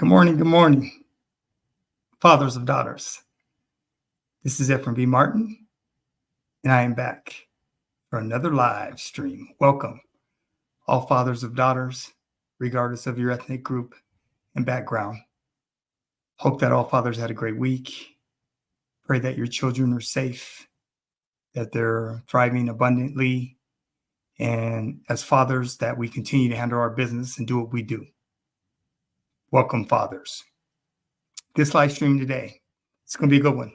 Good morning, fathers of daughters. This is Ephraim B. Martin, and I am back for another live stream. Welcome, all fathers of daughters, regardless of your ethnic group and background. Hope that all fathers had a great week. Pray that your children are safe, that they're thriving abundantly, and as fathers, that we continue to handle our business and do what we do. Welcome, fathers. This live stream today, it's going to be a good one.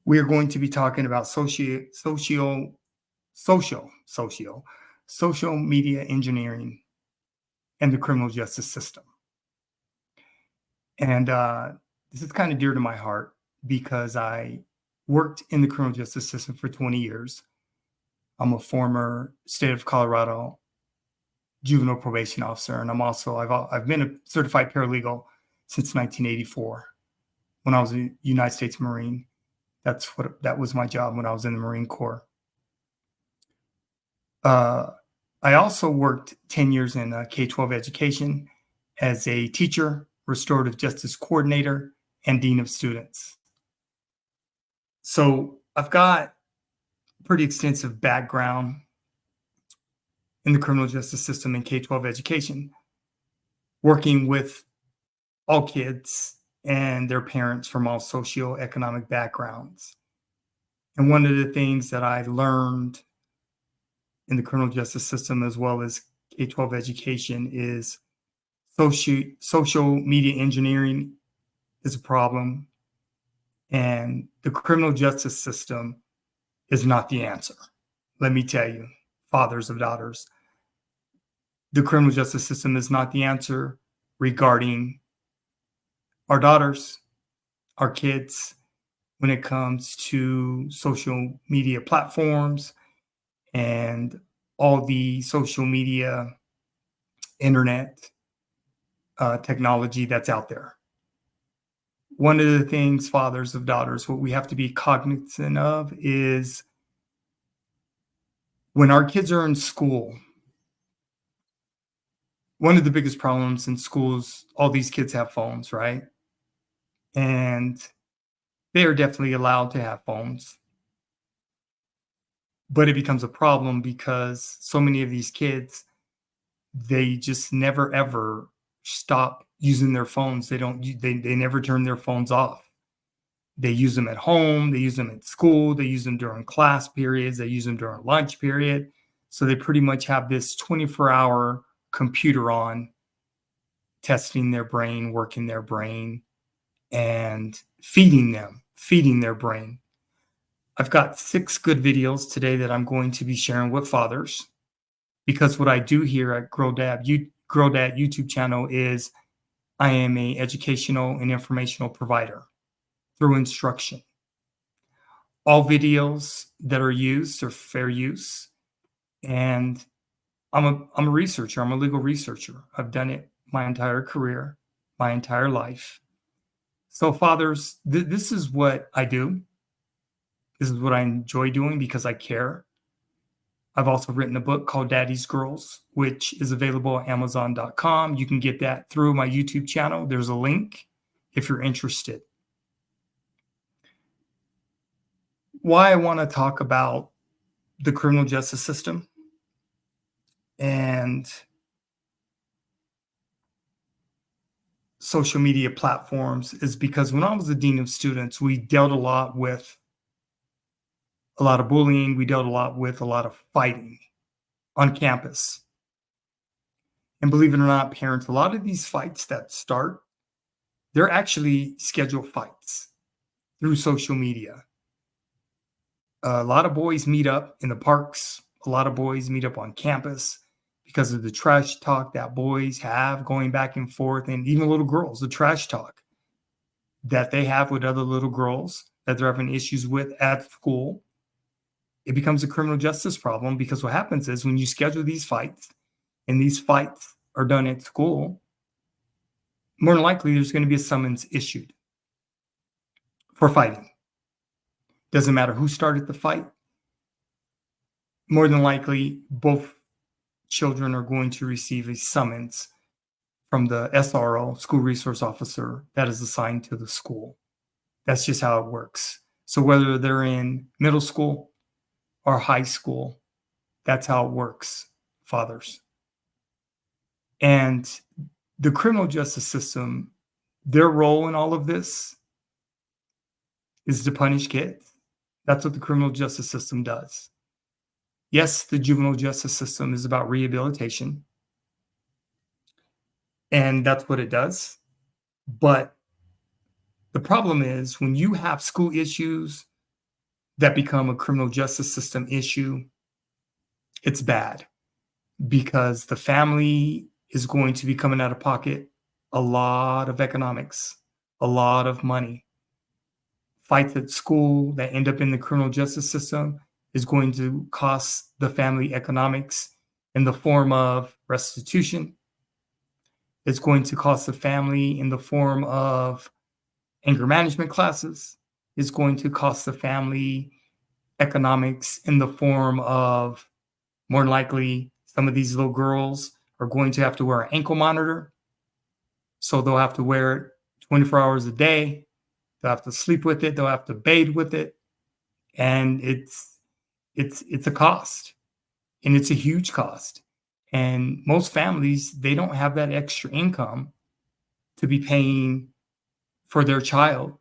We are going to be talking about social media engineering and the criminal justice system. And this is kind of dear to my heart because I worked in the criminal justice system for 20 years. I'm a former state of Colorado juvenile probation officer, and I've been a certified paralegal since 1984 when I was a United States Marine. That was my job when I was in the Marine Corps. I also worked 10 years in K-12 education as a teacher, restorative justice coordinator, and dean of students. So I've got pretty extensive background in the criminal justice system and K-12 education, working with all kids and their parents from all socioeconomic backgrounds. And one of the things that I learned in the criminal justice system as well as K-12 education is social media engineering is a problem, and the criminal justice system is not the answer. Let me tell you, fathers of daughters, the criminal justice system is not the answer regarding our daughters, our kids, when it comes to social media platforms and all the social media, internet technology that's out there. One of the things, fathers of daughters, what we have to be cognizant of is when our kids are in school, one of the biggest problems in schools, all these kids have phones, right? And they are definitely allowed to have phones. But it becomes a problem because so many of these kids, they just never ever stop using their phones. They never turn their phones off. They use them at home, they use them at school, they use them during class periods, they use them during lunch period. So they pretty much have this 24-hour computer on, testing their brain, working their brain, and feeding their brain. I've got 6 good videos today that I'm going to be sharing with fathers, because what I do here at Grow Dad YouTube channel is I am an educational and informational provider through instruction. All videos that are used are fair use, and I'm a researcher. I'm a legal researcher. I've done it my entire career, my entire life. So fathers, this is what I do. This is what I enjoy doing because I care. I've also written a book called Daddy's Girls, which is available at Amazon.com. You can get that through my YouTube channel. There's a link if you're interested. Why I want to talk about the criminal justice system and social media platforms is because when I was the dean of students, we dealt a lot with a lot of bullying. We dealt a lot with a lot of fighting on campus. And believe it or not, parents, a lot of these fights that start, they're actually scheduled fights through social media. A lot of boys meet up in the parks. A lot of boys meet up on campus because of the trash talk that boys have going back and forth, and even little girls, the trash talk that they have with other little girls that they're having issues with at school. It becomes a criminal justice problem because what happens is when you schedule these fights and these fights are done at school, more than likely there's going to be a summons issued for fighting. Doesn't matter who started the fight. More than likely, both children are going to receive a summons from the SRO, school resource officer, that is assigned to the school. That's just how it works. So whether they're in middle school or high school, that's how it works, fathers. And the criminal justice system, their role in all of this is to punish kids. That's what the criminal justice system does. Yes, the juvenile justice system is about rehabilitation, and that's what it does. But the problem is when you have school issues that become a criminal justice system issue, it's bad because the family is going to be coming out of pocket a lot of economics, a lot of money. Fights at school that end up in the criminal justice system is going to cost the family economics in the form of restitution. It's going to cost the family in the form of anger management classes. It's going to cost the family economics in the form of, more than likely, some of these little girls are going to have to wear an ankle monitor. So they'll have to wear it 24 hours a day. They'll have to sleep with it. They'll have to bathe with it. And it's a cost. And it's a huge cost. And most families, they don't have that extra income to be paying for their child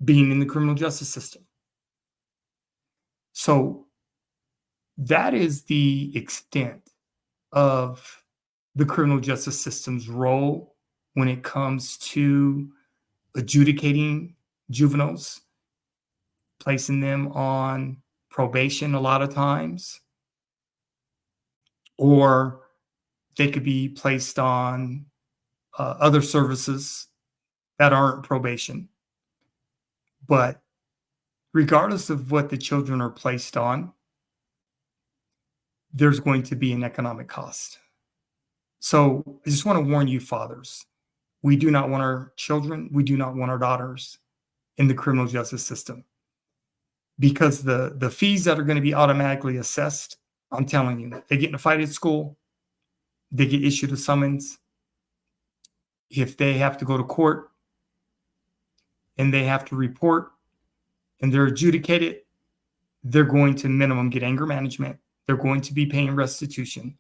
being in the criminal justice system. So that is the extent of the criminal justice system's role when it comes to adjudicating juveniles, placing them on probation a lot of times, or they could be placed on other services that aren't probation. But regardless of what the children are placed on, there's going to be an economic cost. So I just want to warn you, fathers, we do not want our children, we do not want our daughters in the criminal justice system, because the fees that are going to be automatically assessed, I'm telling you, they get in a fight at school, they get issued a summons. If they have to go to court and they have to report and they're adjudicated, they're going to minimum get anger management. They're going to be paying restitution.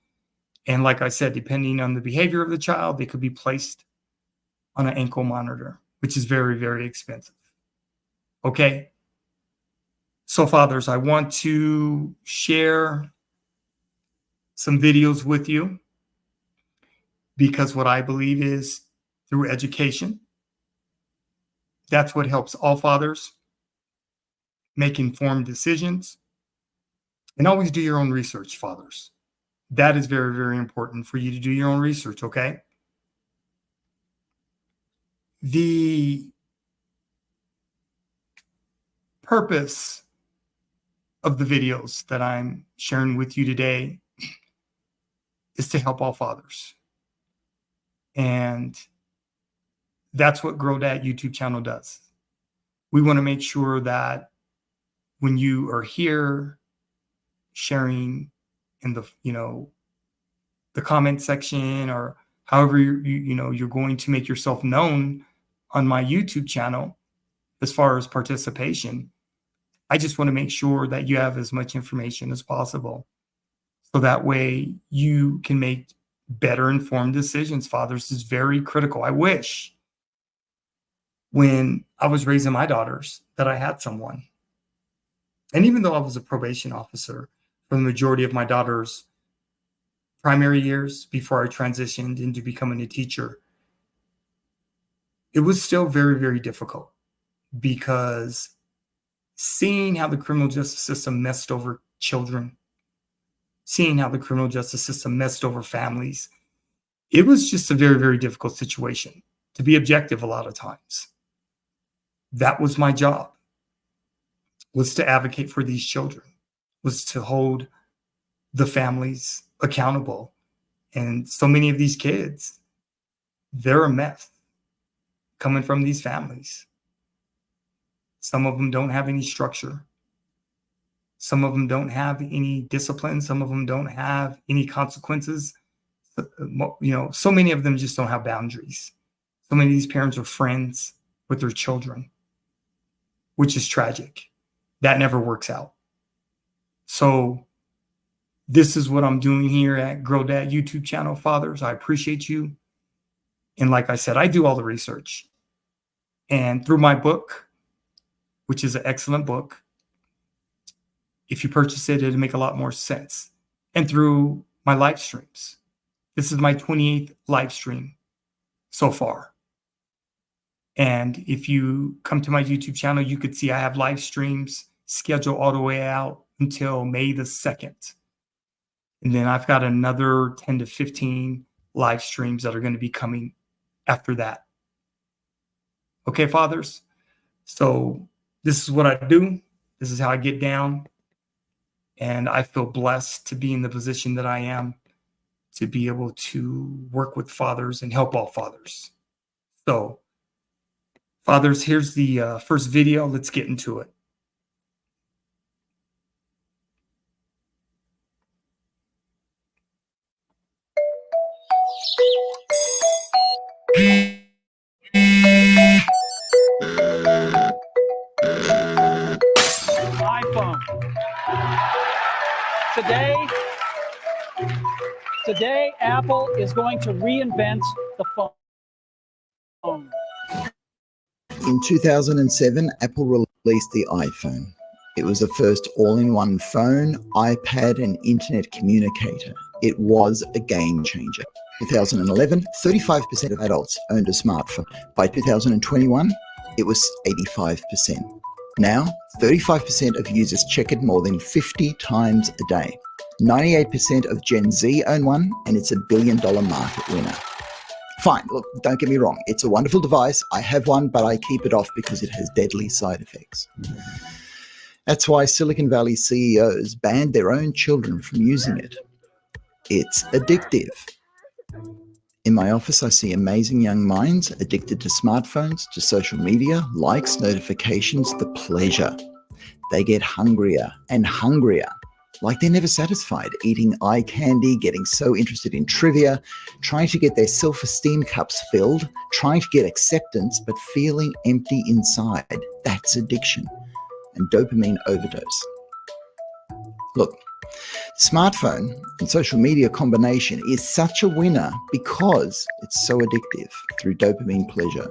And like I said, depending on the behavior of the child, they could be placed on an ankle monitor, which is very, very expensive. Okay. So fathers, I want to share some videos with you because what I believe is through education, that's what helps all fathers make informed decisions. And always do your own research, fathers. That is very, very important for you to do your own research, okay? The purpose of the videos that I'm sharing with you today is to help all fathers. And that's what Grow Dad YouTube channel does. We want to make sure that when you are here sharing in the, the comment section, or however you're going to make yourself known on my YouTube channel as far as participation, I just want to make sure that you have as much information as possible. So that way you can make better informed decisions. Fathers, is very critical. I wish when I was raising my daughters that I had someone. And even though I was a probation officer for the majority of my daughter's primary years before I transitioned into becoming a teacher, it was still very, very difficult because seeing how the criminal justice system messed over children, seeing how the criminal justice system messed over families, it was just a very, very difficult situation, to be objective a lot of times. That was my job, was to advocate for these children, was to hold the families accountable. And so many of these kids, they're a mess coming from these families. Some of them don't have any structure. Some of them don't have any discipline. Some of them don't have any consequences. So many of them just don't have boundaries. So many of these parents are friends with their children, which is tragic. That never works out. So this is what I'm doing here at Grow Dad YouTube channel, fathers. I appreciate you. And like I said, I do all the research. And through my book, which is an excellent book, if you purchase it, it'll make a lot more sense. And through my live streams. This is my 28th live stream so far. And if you come to my YouTube channel, you could see I have live streams scheduled all the way out until May the 2nd. And then I've got another 10 to 15 live streams that are going to be coming after that. Okay, fathers? So this is what I do. This is how I get down. And I feel blessed to be in the position that I am, to be able to work with fathers and help all fathers. So, fathers, here's the first video. Let's get into it. iPhone. Today, Apple is going to reinvent the phone. In 2007, Apple released the iPhone. It was the first all-in-one phone, iPad, and internet communicator. It was a game changer. 2011, 35% of adults owned a smartphone. By 2021, it was 85%. Now, 35% of users check it more than 50 times a day. 98% of Gen Z own one, and it's $1 billion market winner. Fine, look, don't get me wrong. It's a wonderful device. I have one, but I keep it off because it has deadly side effects. That's why Silicon Valley CEOs banned their own children from using it. It's addictive. In my office, I see amazing young minds addicted to smartphones, to social media, likes, notifications, the pleasure. They get hungrier and hungrier. Like they're never satisfied, eating eye candy, getting so interested in trivia, trying to get their self-esteem cups filled, trying to get acceptance, but feeling empty inside. That's addiction and dopamine overdose. Look, smartphone and social media combination is such a winner because it's so addictive through dopamine pleasure.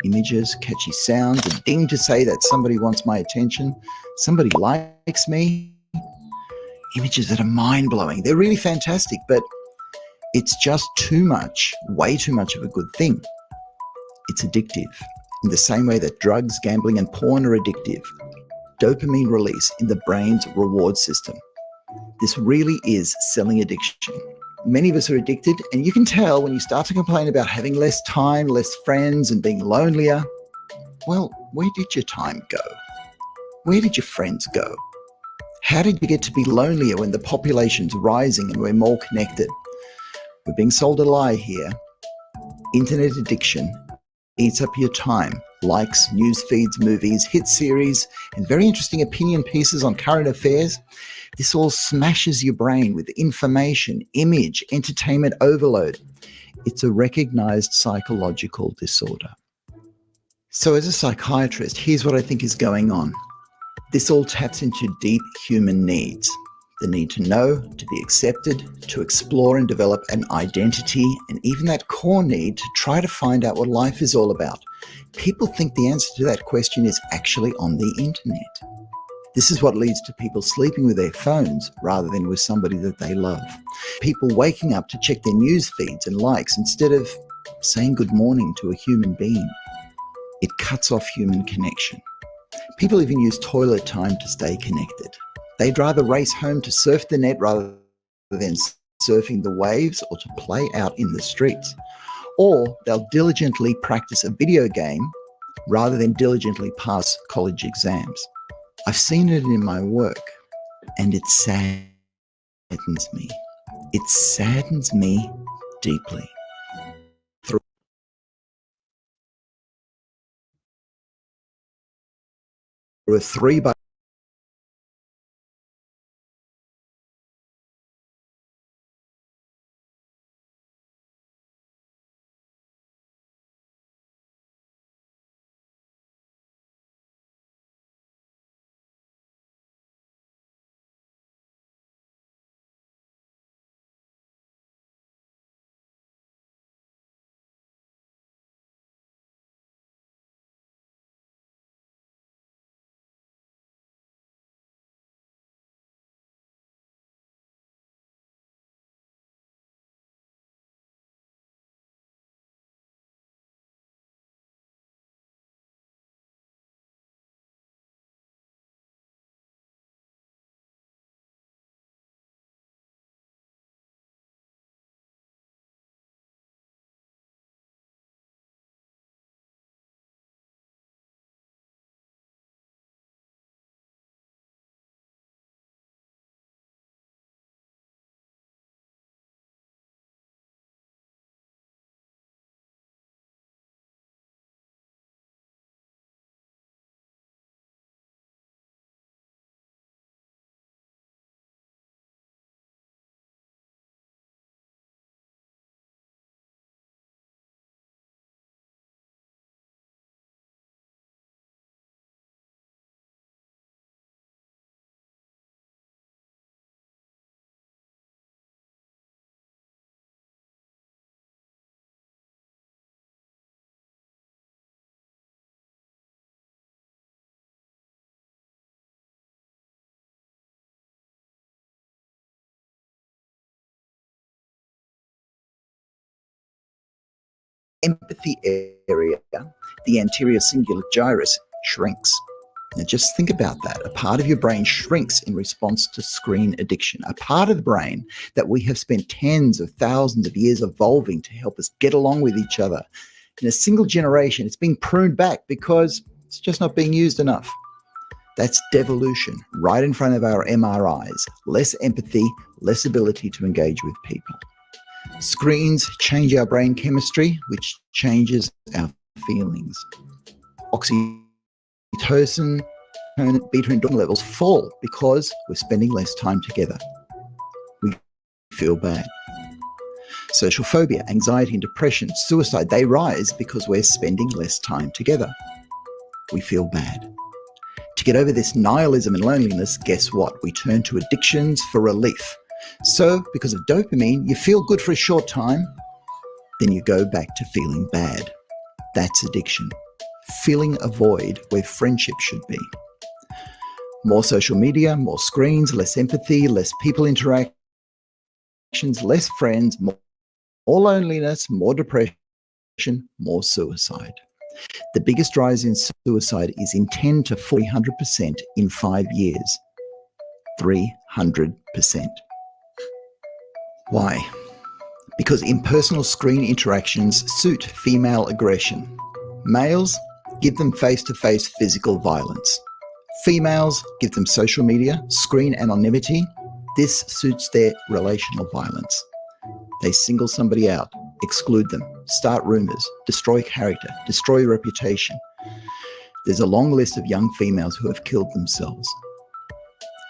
Images, catchy sounds, a ding to say that somebody wants my attention, somebody likes me. Images that are mind-blowing. They're really fantastic, but it's just too much, way too much of a good thing. It's addictive in the same way that drugs, gambling, and porn are addictive. Dopamine release in the brain's reward system. This really is selling addiction. Many of us are addicted, and you can tell when you start to complain about having less time, less friends, and being lonelier. Well, where did your time go? Where did your friends go? How did you get to be lonelier when the population's rising and we're more connected? We're being sold a lie here. Internet addiction eats up your time. Likes, news feeds, movies, hit series, and very interesting opinion pieces on current affairs. This all smashes your brain with information, image, entertainment overload. It's a recognized psychological disorder. So as a psychiatrist, here's what I think is going on. This all taps into deep human needs. The need to know, to be accepted, to explore and develop an identity, and even that core need to try to find out what life is all about. People think the answer to that question is actually on the internet. This is what leads to people sleeping with their phones rather than with somebody that they love. People waking up to check their news feeds and likes instead of saying good morning to a human being. It cuts off human connection. People even use toilet time to stay connected. They'd rather race home to surf the net rather than surfing the waves or to play out in the streets. Or they'll diligently practice a video game rather than diligently pass college exams. I've seen it in my work, and it saddens me. It saddens me deeply. Through a 3x empathy area, the anterior cingulate gyrus, shrinks. Now just think about that. A part of your brain shrinks in response to screen addiction. A part of the brain that we have spent tens of thousands of years evolving to help us get along with each other. In a single generation, it's being pruned back because it's just not being used enough. That's devolution right in front of our MRIs. Less empathy, less ability to engage with people. Screens change our brain chemistry, which changes our feelings. Oxytocin, beta endorphin levels fall because we're spending less time together. We feel bad. Social phobia, anxiety and depression, suicide, they rise because we're spending less time together. We feel bad. To get over this nihilism and loneliness, guess what? We turn to addictions for relief. So, because of dopamine, you feel good for a short time, then you go back to feeling bad. That's addiction. Filling a void where friendship should be. More social media, more screens, less empathy, less people interactions, less friends, more loneliness, more depression, more suicide. The biggest rise in suicide is in 10 to 400% in 5 years. 300%. Why? Because impersonal screen interactions suit female aggression. Males, give them face-to-face physical violence. Females, give them social media, screen anonymity. This suits their relational violence. They single somebody out, exclude them, start rumors, destroy character, destroy reputation. There's a long list of young females who have killed themselves.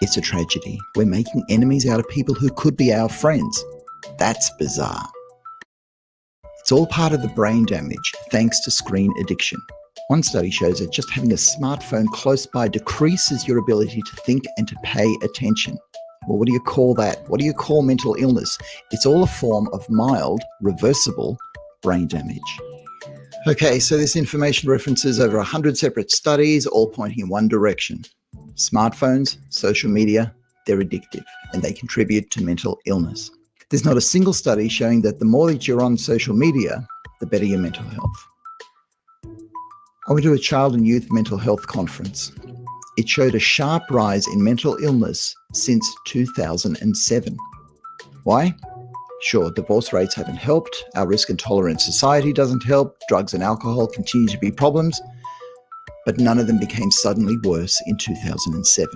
It's a tragedy. We're making enemies out of people who could be our friends. That's bizarre. It's all part of the brain damage thanks to screen addiction. One study shows that just having a smartphone close by decreases your ability to think and to pay attention. Well, what do you call that? What do you call mental illness? It's all a form of mild, reversible brain damage. Okay, so this information references over 100 separate studies, all pointing in one direction. Smartphones, social media, they're addictive and they contribute to mental illness. There's not a single study showing that the more that you're on social media, the better your mental health. I went to a child and youth mental health conference. It showed a sharp rise in mental illness since 2007. Why? Sure, divorce rates haven't helped, our risk and tolerance society doesn't help, drugs and alcohol continue to be problems, but none of them became suddenly worse in 2007.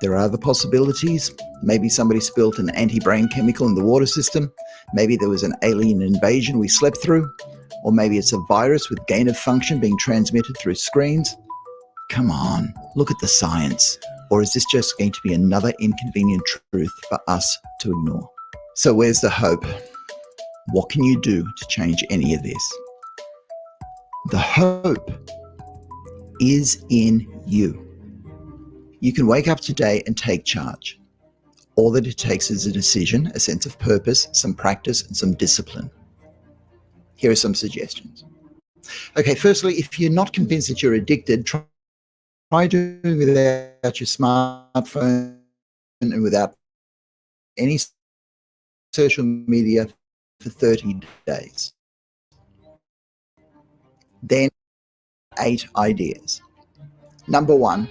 There are other possibilities. Maybe somebody spilled an anti-brain chemical in the water system. Maybe there was an alien invasion we slept through. Or maybe it's a virus with gain of function being transmitted through screens. Come on, look at the science. Or is this just going to be another inconvenient truth for us to ignore? So where's the hope? What can you do to change any of this? The hope is in you. You can wake up today and take charge. All that it takes is a decision, a sense of purpose, some practice, and some discipline. Here are some suggestions. Okay, firstly, if you're not convinced that you're addicted, try doing it without your smartphone and without any social media for 30 days. Then 8 ideas. Number 1,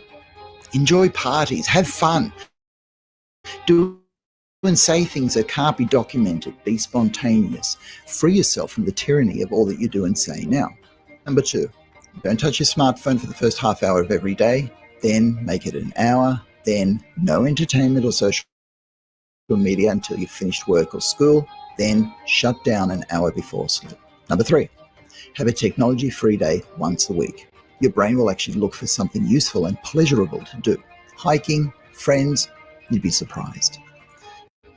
enjoy parties, have fun. Do and say things that can't be documented. Be spontaneous. Free yourself from the tyranny of all that you do and say now. Number 2, don't touch your smartphone for the first half hour of every day, then make it an hour, then no entertainment or social media until you've finished work or school, then shut down an hour before sleep. Number 3, have a technology-free day once a week. Your brain will actually look for something useful and pleasurable to do. Hiking, friends, you'd be surprised.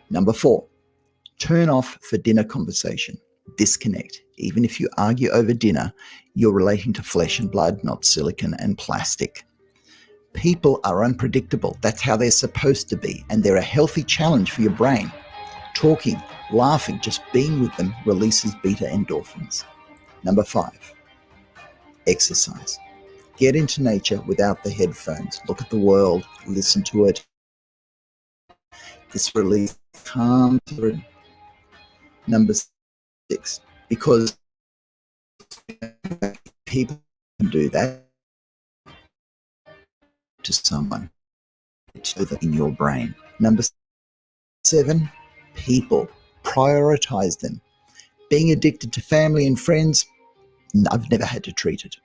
Number 4, turn off for dinner conversation. Disconnect. Even if you argue over dinner, you're relating to flesh and blood, not silicon and plastic. People are unpredictable. That's how they're supposed to be, and they're a healthy challenge for your brain. Talking, laughing, just being with them releases beta endorphins. Number 5, exercise. Get into nature without the headphones. Look at the world, listen to it. This release calm through. Number 6, because people can do that to someone in your brain. Number 7, people. Prioritize them. Being addicted to family and friends, I've never had to treat it.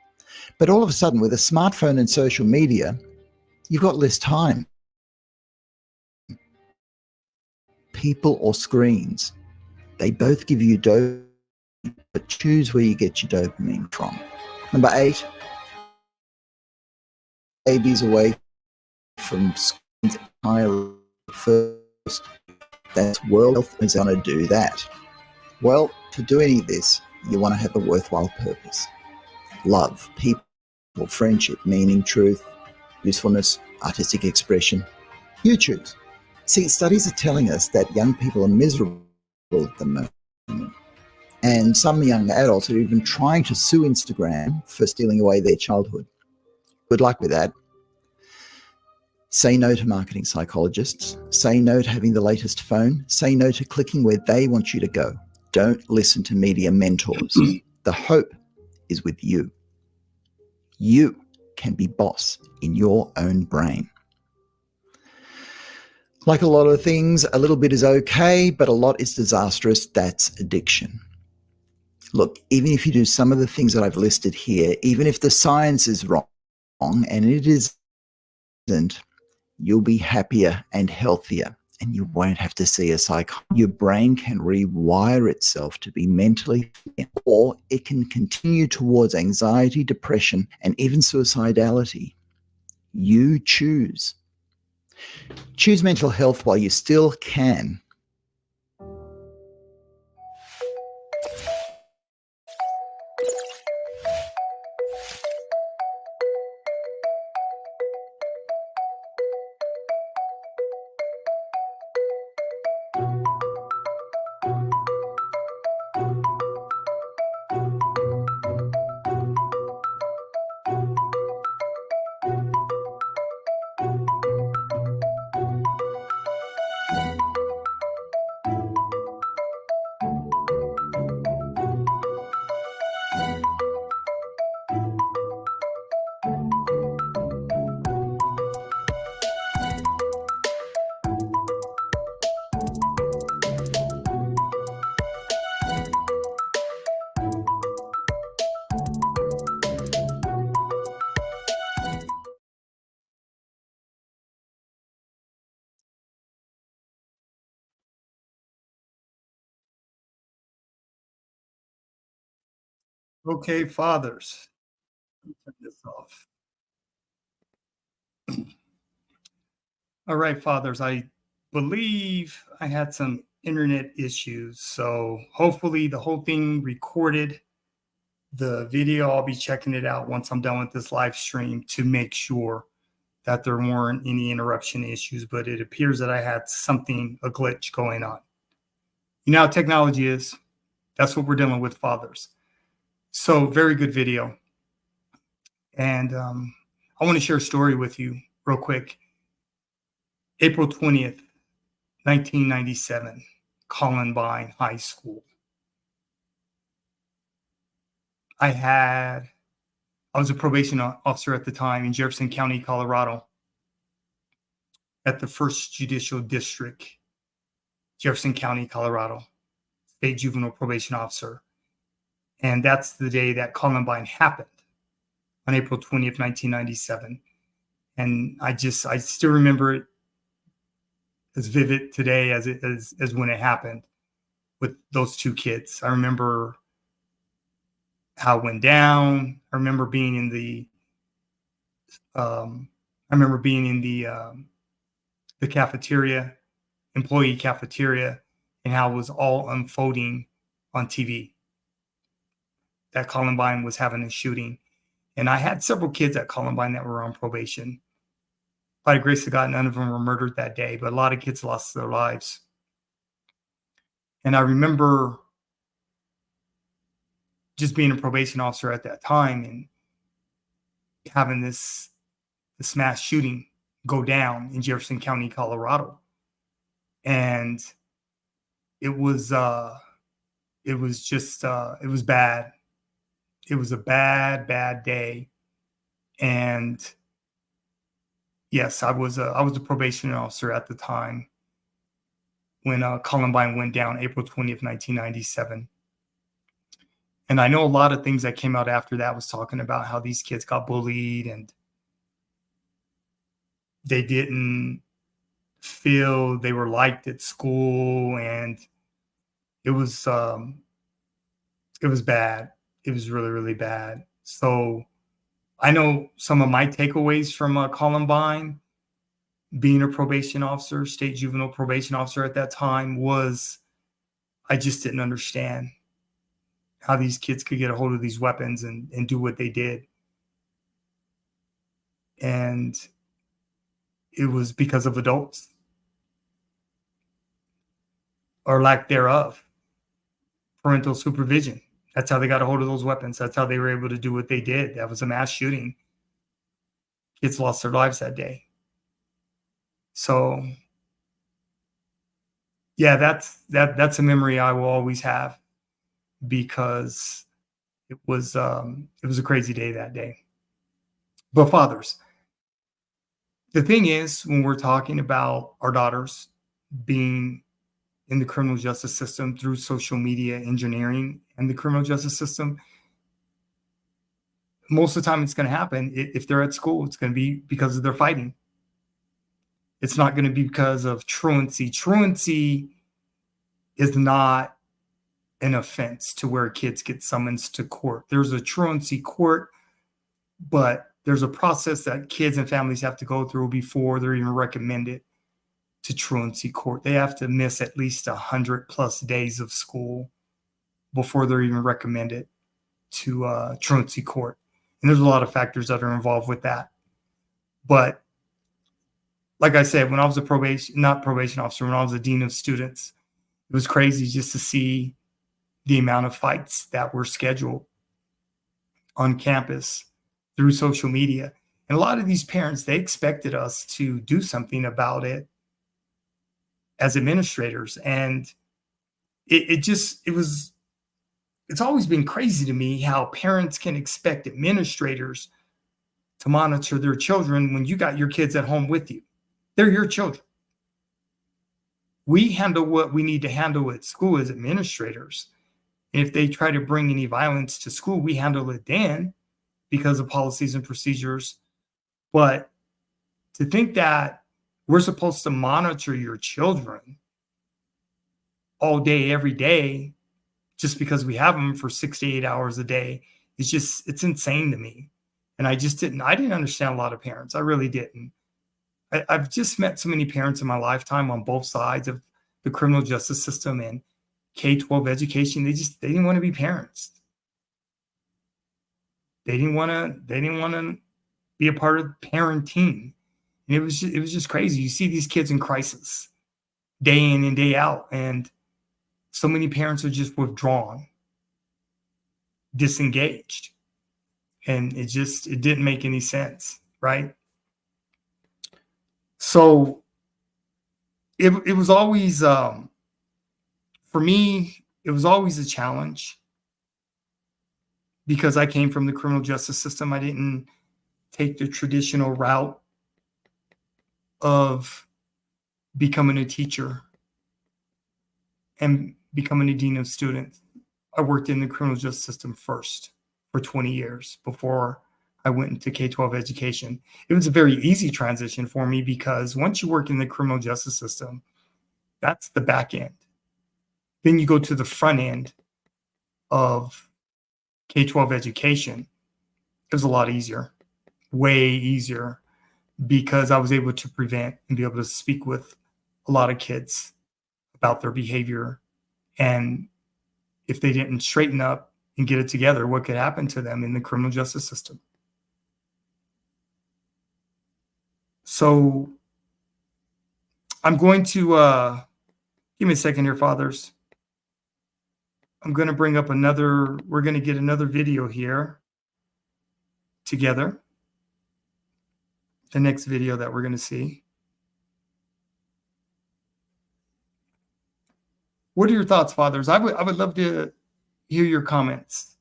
But all of a sudden, with a smartphone and social media, you've got less time. People or screens, they both give you dopamine, but choose where you get your dopamine from. Number 8, babies away from screens entirely first. That's World Health is going to do that. Well, to do any of this, you want to have a worthwhile purpose. Love, people, friendship, meaning, truth, usefulness, artistic expression. You choose. See, studies are telling us that young people are miserable at the moment. And some young adults are even trying to sue Instagram for stealing away their childhood. Good luck with that. Say no to marketing psychologists. Say no to having the latest phone. Say no to clicking where they want you to go. Don't listen to media mentors. The hope is with you. You can be boss in your own brain. Like a lot of things, a little bit is okay, but a lot is disastrous. That's addiction. Look, even if you do some of the things that I've listed here, even if the science is wrong, and it isn't, you'll be happier and healthier, and you won't have to see a psychologist. Your brain can rewire itself to be mentally fit, or it can continue towards anxiety, depression, and even suicidality. You choose. Choose mental health while you still can. Okay, fathers. Turn this off. All right, fathers. I believe I had some internet issues, so hopefully the whole thing recorded. The video, I'll be checking it out once I'm done with this live stream to make sure that there weren't any interruption issues, but it appears that I had a glitch going on. You know how technology is. That's what we're dealing with, fathers. So very good video. And I want to share a story with you real quick. April 20th, 1997, Columbine High School. I was a probation officer at the time in Jefferson County, Colorado, at the 1st Judicial District, Jefferson County, Colorado, state juvenile probation officer. And that's the day that Columbine happened, on April 20th, 1997. And I still remember it as vivid today as when it happened with those two kids. I remember how it went down. I remember being in the cafeteria, employee cafeteria, and how it was all unfolding on TV. That Columbine was having a shooting. And I had several kids at Columbine that were on probation. By the grace of God, none of them were murdered that day, but a lot of kids lost their lives. And I remember just being a probation officer at that time and having this mass shooting go down in Jefferson County, Colorado. And it was bad. It was a bad, bad day. And yes, I was a probation officer at the time when Columbine went down April 20th, 1997. And I know a lot of things that came out after that was talking about how these kids got bullied and they didn't feel they were liked at school, and it was bad. It was really, really bad. So I know some of my takeaways from Columbine, being a probation officer, state juvenile probation officer at that time, was I just didn't understand how these kids could get a hold of these weapons and do what they did. And it was because of adults or lack thereof, parental supervision. That's how they got a hold of those weapons. That's how they were able to do what they did. That was a mass shooting. Kids lost their lives that day. So yeah, that's a memory I will always have, because it was a crazy day that day. But fathers, the thing is, when we're talking about our daughters being in the criminal justice system through social media engineering and the criminal justice system, most of the time it's going to happen. If they're at school, it's going to be because of their fighting. It's not going to be because of truancy. Truancy is not an offense to where kids get summons to court. There's a truancy court, but there's a process that kids and families have to go through before they're even recommended to truancy court. They have to miss at least 100+ days of school before they're even recommended to truancy court. And there's a lot of factors that are involved with that. But like I said, when I was not probation officer, when I was a dean of students, it was crazy just to see the amount of fights that were scheduled on campus through social media. And a lot of these parents, they expected us to do something about it as administrators. And it's always been crazy to me how parents can expect administrators to monitor their children when you got your kids at home with you. They're your children. We handle what we need to handle at school as administrators. And if they try to bring any violence to school, we handle it then because of policies and procedures. But to think that we're supposed to monitor your children all day, every day, just because we have them for 6 to 8 hours a day, it's insane to me. And I didn't understand a lot of parents. I really didn't. I've just met so many parents in my lifetime on both sides of the criminal justice system and K-12 education. They didn't want to be parents. They didn't want to be a part of parenting. And it was just crazy. You see these kids in crisis day in and day out, and so many parents are just withdrawn, disengaged, and it didn't make any sense, right? So it was always for me, it was always a challenge because I came from the criminal justice system. I didn't take the traditional route of becoming a teacher and becoming a dean of students. I worked in the criminal justice system first for 20 years before I went into K-12 education. It was a very easy transition for me because once you work in the criminal justice system, that's the back end. Then you go to the front end of K-12 education. It was a lot easier, way easier, because I was able to prevent and be able to speak with a lot of kids about their behavior. And if they didn't straighten up and get it together, what could happen to them in the criminal justice system. So I'm going to, give me a second here, fathers. I'm going to bring up we're going to get another video here together. The next video that we're going to see. What are your thoughts, fathers? I would love to hear your comments.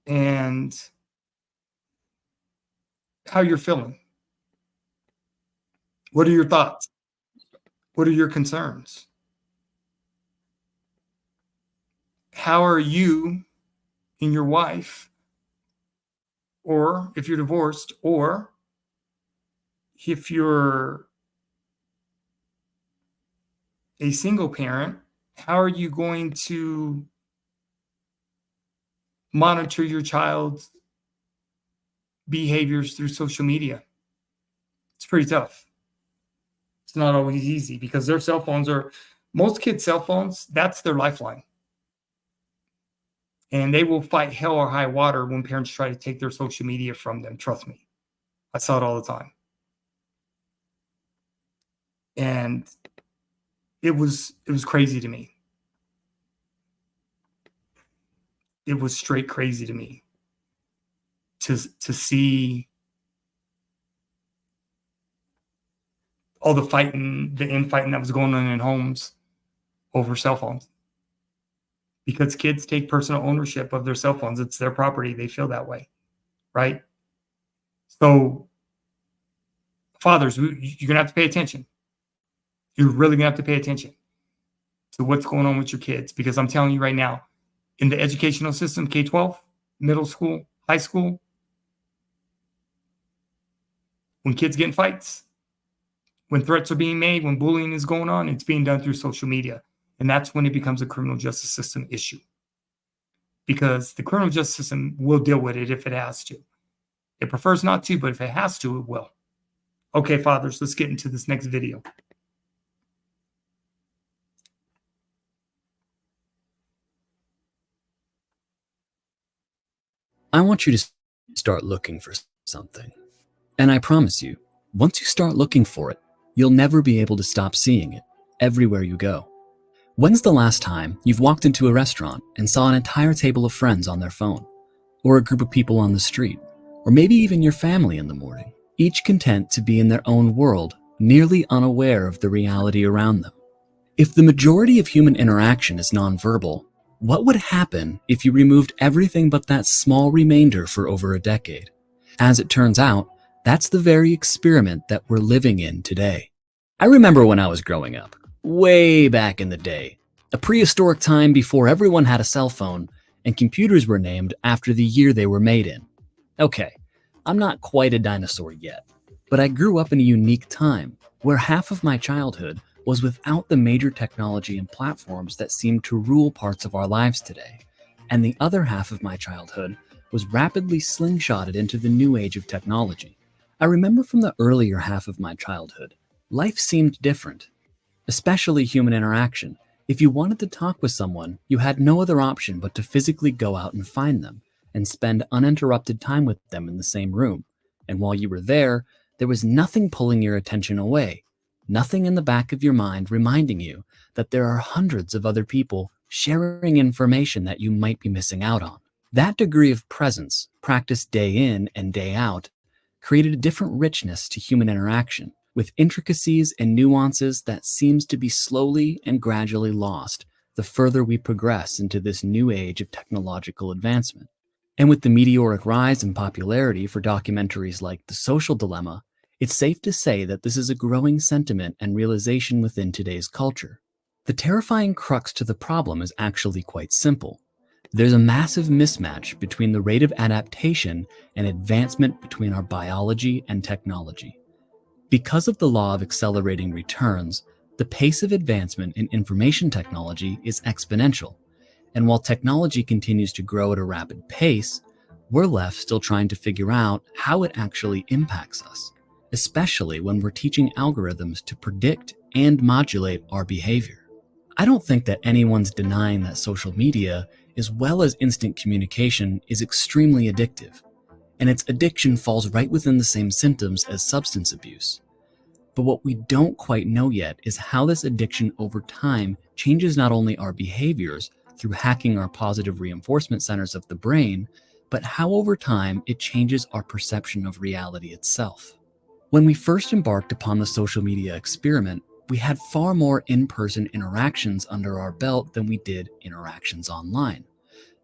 and how you're feeling. What are your thoughts? What are your concerns? How are you and your wife, or if you're divorced, or if you're a single parent, how are you going to monitor your child's behaviors through social media? It's pretty tough. It's not always easy because their cell phones are, most kids' cell phones, that's their lifeline. And they will fight hell or high water when parents try to take their social media from them. Trust me. I saw it all the time. And it was crazy to me. It was straight crazy to me to see all the fighting, the infighting that was going on in homes over cell phones. Because kids take personal ownership of their cell phones. It's their property. They feel that way, right? So, fathers, you're going to have to pay attention. You're really going to have to pay attention to what's going on with your kids. Because I'm telling you right now, in the educational system, K-12, middle school, high school, when kids get in fights, when threats are being made, when bullying is going on, it's being done through social media. And that's when it becomes a criminal justice system issue. Because the criminal justice system will deal with it if it has to. It prefers not to, but if it has to, it will. Okay, fathers, let's get into this next video. I want you to start looking for something. And I promise you, once you start looking for it, you'll never be able to stop seeing it everywhere you go. When's the last time you've walked into a restaurant and saw an entire table of friends on their phone? Or a group of people on the street? Or maybe even your family in the morning, each content to be in their own world, nearly unaware of the reality around them. If the majority of human interaction is nonverbal, what would happen if you removed everything but that small remainder for over a decade? As it turns out, that's the very experiment that we're living in today. I remember when I was growing up, way back in the day, a prehistoric time before everyone had a cell phone and computers were named after the year they were made in. Okay, I'm not quite a dinosaur yet, but I grew up in a unique time where half of my childhood was without the major technology and platforms that seem to rule parts of our lives today, and the other half of my childhood was rapidly slingshotted into the new age of technology. I remember from the earlier half of my childhood, life seemed different, especially human interaction. If you wanted to talk with someone, you had no other option but to physically go out and find them and spend uninterrupted time with them in the same room. And while you were there was nothing pulling your attention away, nothing in the back of your mind reminding you that there are hundreds of other people sharing information that you might be missing out on. That degree of presence, practiced day in and day out, created a different richness to human interaction, with intricacies and nuances that seems to be slowly and gradually lost the further we progress into this new age of technological advancement. And with the meteoric rise in popularity for documentaries like The Social Dilemma, it's safe to say that this is a growing sentiment and realization within today's culture. The terrifying crux to the problem is actually quite simple. There's a massive mismatch between the rate of adaptation and advancement between our biology and technology. Because of the law of accelerating returns, the pace of advancement in information technology is exponential. And while technology continues to grow at a rapid pace, we're left still trying to figure out how it actually impacts us, especially when we're teaching algorithms to predict and modulate our behavior. I don't think that anyone's denying that social media, as well as instant communication, is extremely addictive, and its addiction falls right within the same symptoms as substance abuse. But what we don't quite know yet is how this addiction over time changes not only our behaviors through hacking our positive reinforcement centers of the brain, but how over time it changes our perception of reality itself. When we first embarked upon the social media experiment, we had far more in-person interactions under our belt than we did interactions online.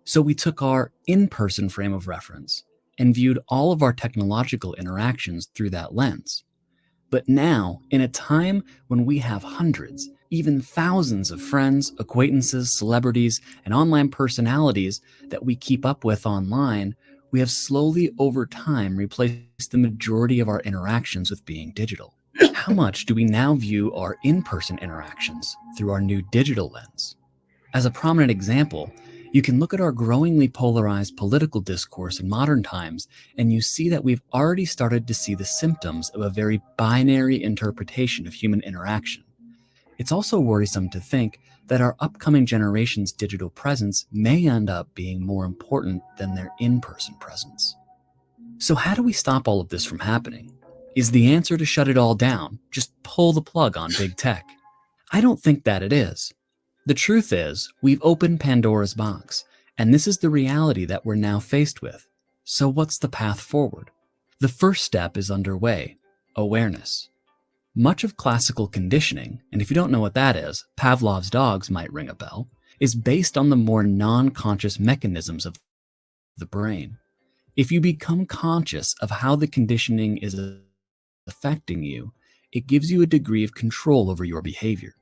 So we took our in-person frame of reference and viewed all of our technological interactions through that lens. But now, in a time when we have hundreds, even thousands of friends, acquaintances, celebrities, and online personalities that we keep up with online, we have slowly over time replaced the majority of our interactions with being digital. How much do we now view our in-person interactions through our new digital lens? As a prominent example, you can look at our growingly polarized political discourse in modern times, and you see that we've already started to see the symptoms of a very binary interpretation of human interaction. It's also worrisome to think that our upcoming generation's digital presence may end up being more important than their in-person presence. So how do we stop all of this from happening? Is the answer to shut it all down, just pull the plug on big tech? I don't think that it is. The truth is, we've opened Pandora's box, and this is the reality that we're now faced with. So what's the path forward? The first step is underway: awareness. Much of classical conditioning, and if you don't know what that is, Pavlov's dogs might ring a bell, is based on the more non-conscious mechanisms of the brain. If you become conscious of how the conditioning is affecting you, it gives you a degree of control over your behavior.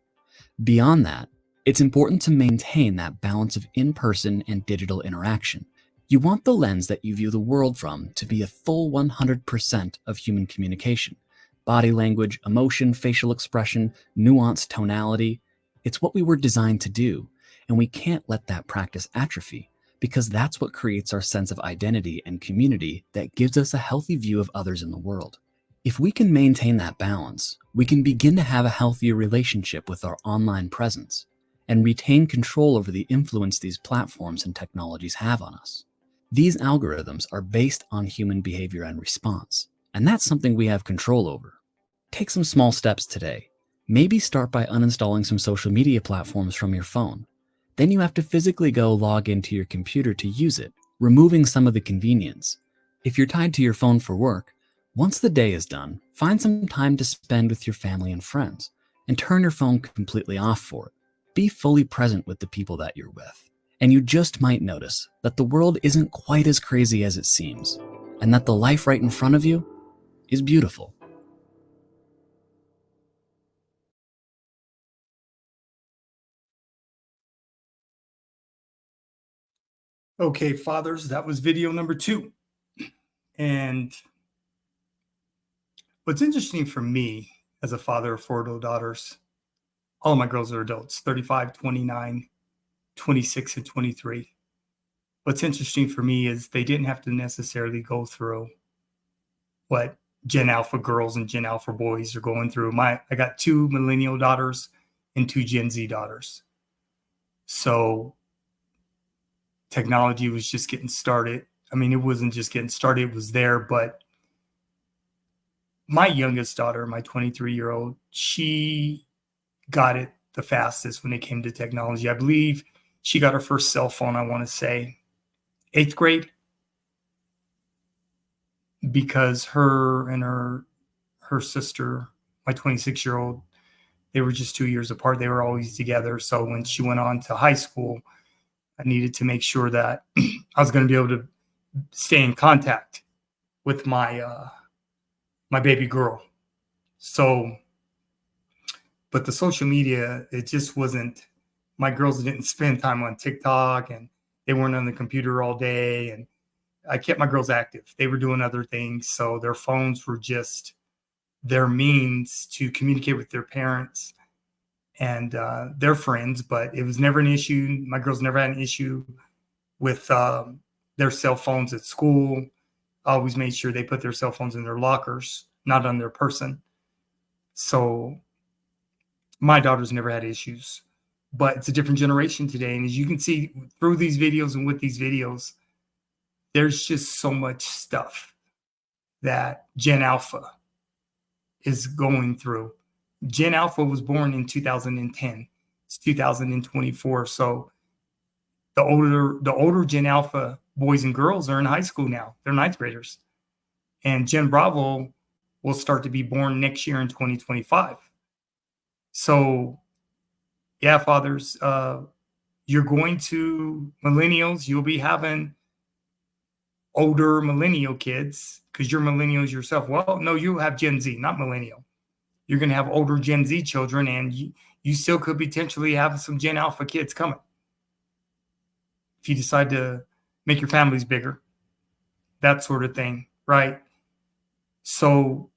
Beyond that, it's important to maintain that balance of in-person and digital interaction. You want the lens that you view the world from to be a full 100% of human communication. Body language, emotion, facial expression, nuance, tonality. It's what we were designed to do, and we can't let that practice atrophy, because that's what creates our sense of identity and community that gives us a healthy view of others in the world. If we can maintain that balance, we can begin to have a healthier relationship with our online presence and retain control over the influence these platforms and technologies have on us. These algorithms are based on human behavior and response, and that's something we have control over. Take some small steps today. Maybe start by uninstalling some social media platforms from your phone. Then you have to physically go log into your computer to use it, removing some of the convenience. If you're tied to your phone for work, once the day is done, find some time to spend with your family and friends, and turn your phone completely off for it. Be fully present with the people that you're with. And you just might notice that the world isn't quite as crazy as it seems, and that the life right in front of you is beautiful. Okay, fathers, that was video number 2. And what's interesting for me as a father of 4 adult daughters, all of my girls are adults, 35, 29, 26, and 23. What's interesting for me is they didn't have to necessarily go through what Gen Alpha girls and Gen Alpha boys are going through. I got 2 millennial daughters and 2 Gen Z daughters. So technology was just getting started. I mean, it wasn't just getting started, it was there, but my youngest daughter, my 23-year-old, she got it the fastest when it came to technology. I believe she got her first cell phone, I want to say, 8th grade, because her and her sister, my 26-year-old, they were just 2 years apart. They were always together. So when she went on to high school, I needed to make sure that I was going to be able to stay in contact with my my baby girl. So, but the social media, it just wasn't, my girls didn't spend time on TikTok, and they weren't on the computer all day. And I kept my girls active. They were doing other things. So their phones were just their means to communicate with their parents and their friends, but it was never an issue. My girls never had an issue with their cell phones at school. I always made sure they put their cell phones in their lockers, not on their person. So my daughters never had issues, but it's a different generation today. And as you can see through these videos and with these videos, there's just so much stuff that Gen Alpha is going through. Gen Alpha was born in 2010. It's 2024. So the older Gen Alpha boys and girls are in high school now. They're 9th graders. And Gen Bravo will start to be born next year in 2025. So yeah, fathers, You're going to millennials, you'll be having older millennial kids because you're millennials yourself. Well, no, you have Gen Z, not millennial. You're going to have older Gen Z children, and you still could potentially have some Gen Alpha kids coming if you decide to make your families bigger, that sort of thing, right? So,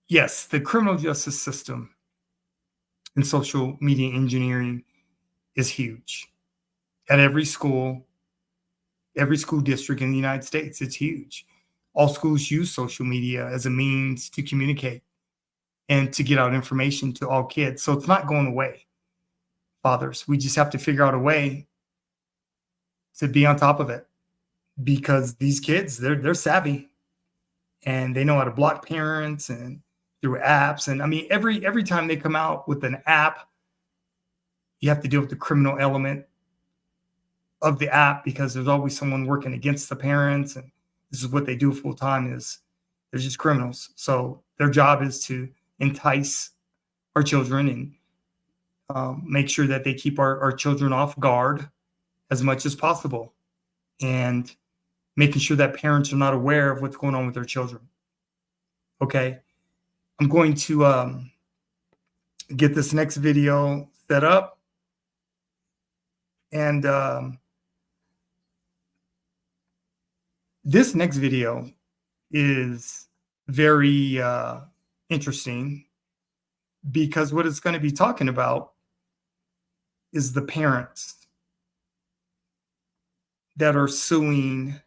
yes, the criminal justice system and social media engineering is huge. At every school district in the United States, it's huge. All schools use social media as a means to communicate and to get out information to all kids. So it's not going away, fathers. We just have to figure out a way to be on top of it, because these kids, they're savvy and they know how to block parents and through apps. And I mean, every time they come out with an app, you have to deal with the criminal element of the app, because there's always someone working against the parents, and this is what they do full time. Is they're just criminals. So their job is to entice our children and make sure that they keep our children off guard as much as possible, and making sure that parents are not aware of what's going on with their children. Okay, I'm going to get this next video set up, and this next video is very interesting, because what it's going to be talking about is the parents that are suing